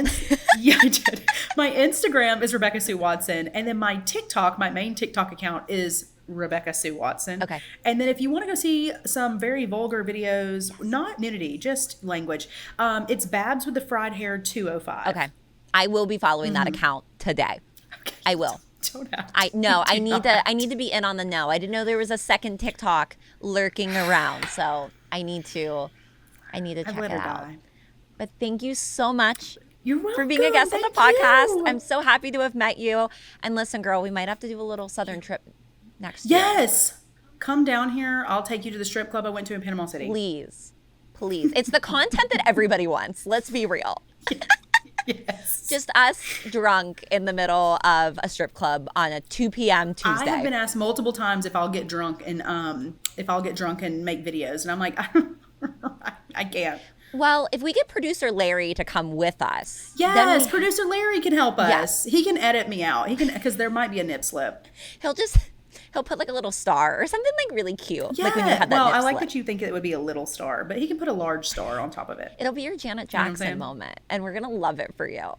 yeah, I did. My Instagram is Rebecca Sue Watson, and then my TikTok, my main TikTok account is Rebecca Sue Watson. Okay. And then if you want to go see some very vulgar videos, not nudity, just language, it's Babs with the Fried Hair 205. Okay. I will be following that account today. Okay. I will. Don't have to. I need to be in on the know. I didn't know there was a second TikTok lurking around, so I need to check let it her out. die. But thank you so much You're welcome. for being a guest on the Thank podcast. you. I'm so happy to have met you. And listen, girl, we might have to do a little southern trip next year. Yes. Come down here. I'll take you to the strip club I went to in Panama City. Please. It's the content that everybody wants. Let's be real. Yes. Just us drunk in the middle of a strip club on a 2 p.m. Tuesday. I have been asked multiple times if I'll get drunk and make videos, and I'm like, I can't. Well, if we get producer Larry to come with us. Yes, then producer Larry can help us. Yes. He can edit me out. He can, because there might be a nip slip. He'll put like a little star or something like really cute. Yeah. Like when you have that Well, nip I like slip. that you think it would be a little star, but he can put a large star on top of it. It'll be your Janet know what I'm Jackson saying? moment, and we're gonna love it for you.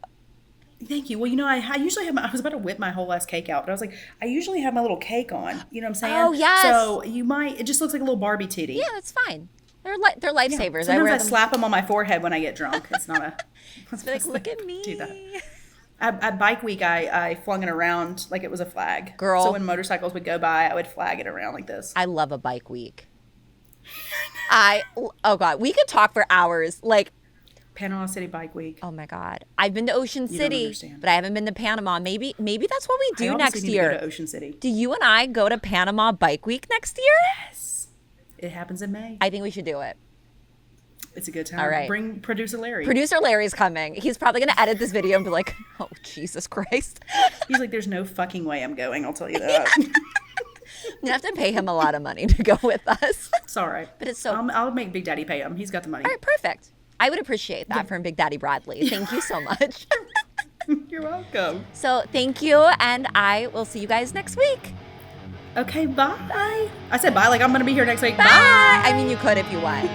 Thank you. Well, I usually have I was about to whip my whole ass cake out, but I was like, I usually have my little cake on. You know what I'm saying? Oh, yes. So it just looks like a little Barbie titty. Yeah, that's fine. They're lifesavers. I Sometimes wear I them. slap them on my forehead when I get drunk. It's not a. Be like, look at me. Do that. At Bike Week, I flung it around like it was a flag. Girl. So when motorcycles would go by, I would flag it around like this. I love a bike week. Oh God, we could talk for hours. Like, Panama City Bike Week. oh my God, I've been to Ocean don't City, understand. but I haven't been to Panama. Maybe that's what we do I next obviously need year. to go to Ocean City. Do you and I go to Panama Bike Week next year? It happens in May. I think we should do it. It's a good time. All right. Bring producer Larry. Producer Larry's coming. He's probably going to edit this video and be like, oh, Jesus Christ. He's like, there's no fucking way I'm going. I'll tell you that. You have to pay him a lot of money to go with us. It's all right. But it's so... I'll make Big Daddy pay him. He's got the money. All right, perfect. I would appreciate that from Big Daddy Bradley. Thank you so much. You're welcome. So thank you, and I will see you guys next week. Okay, bye. I said bye like I'm going to be here next week. Bye. I mean, you could if you want.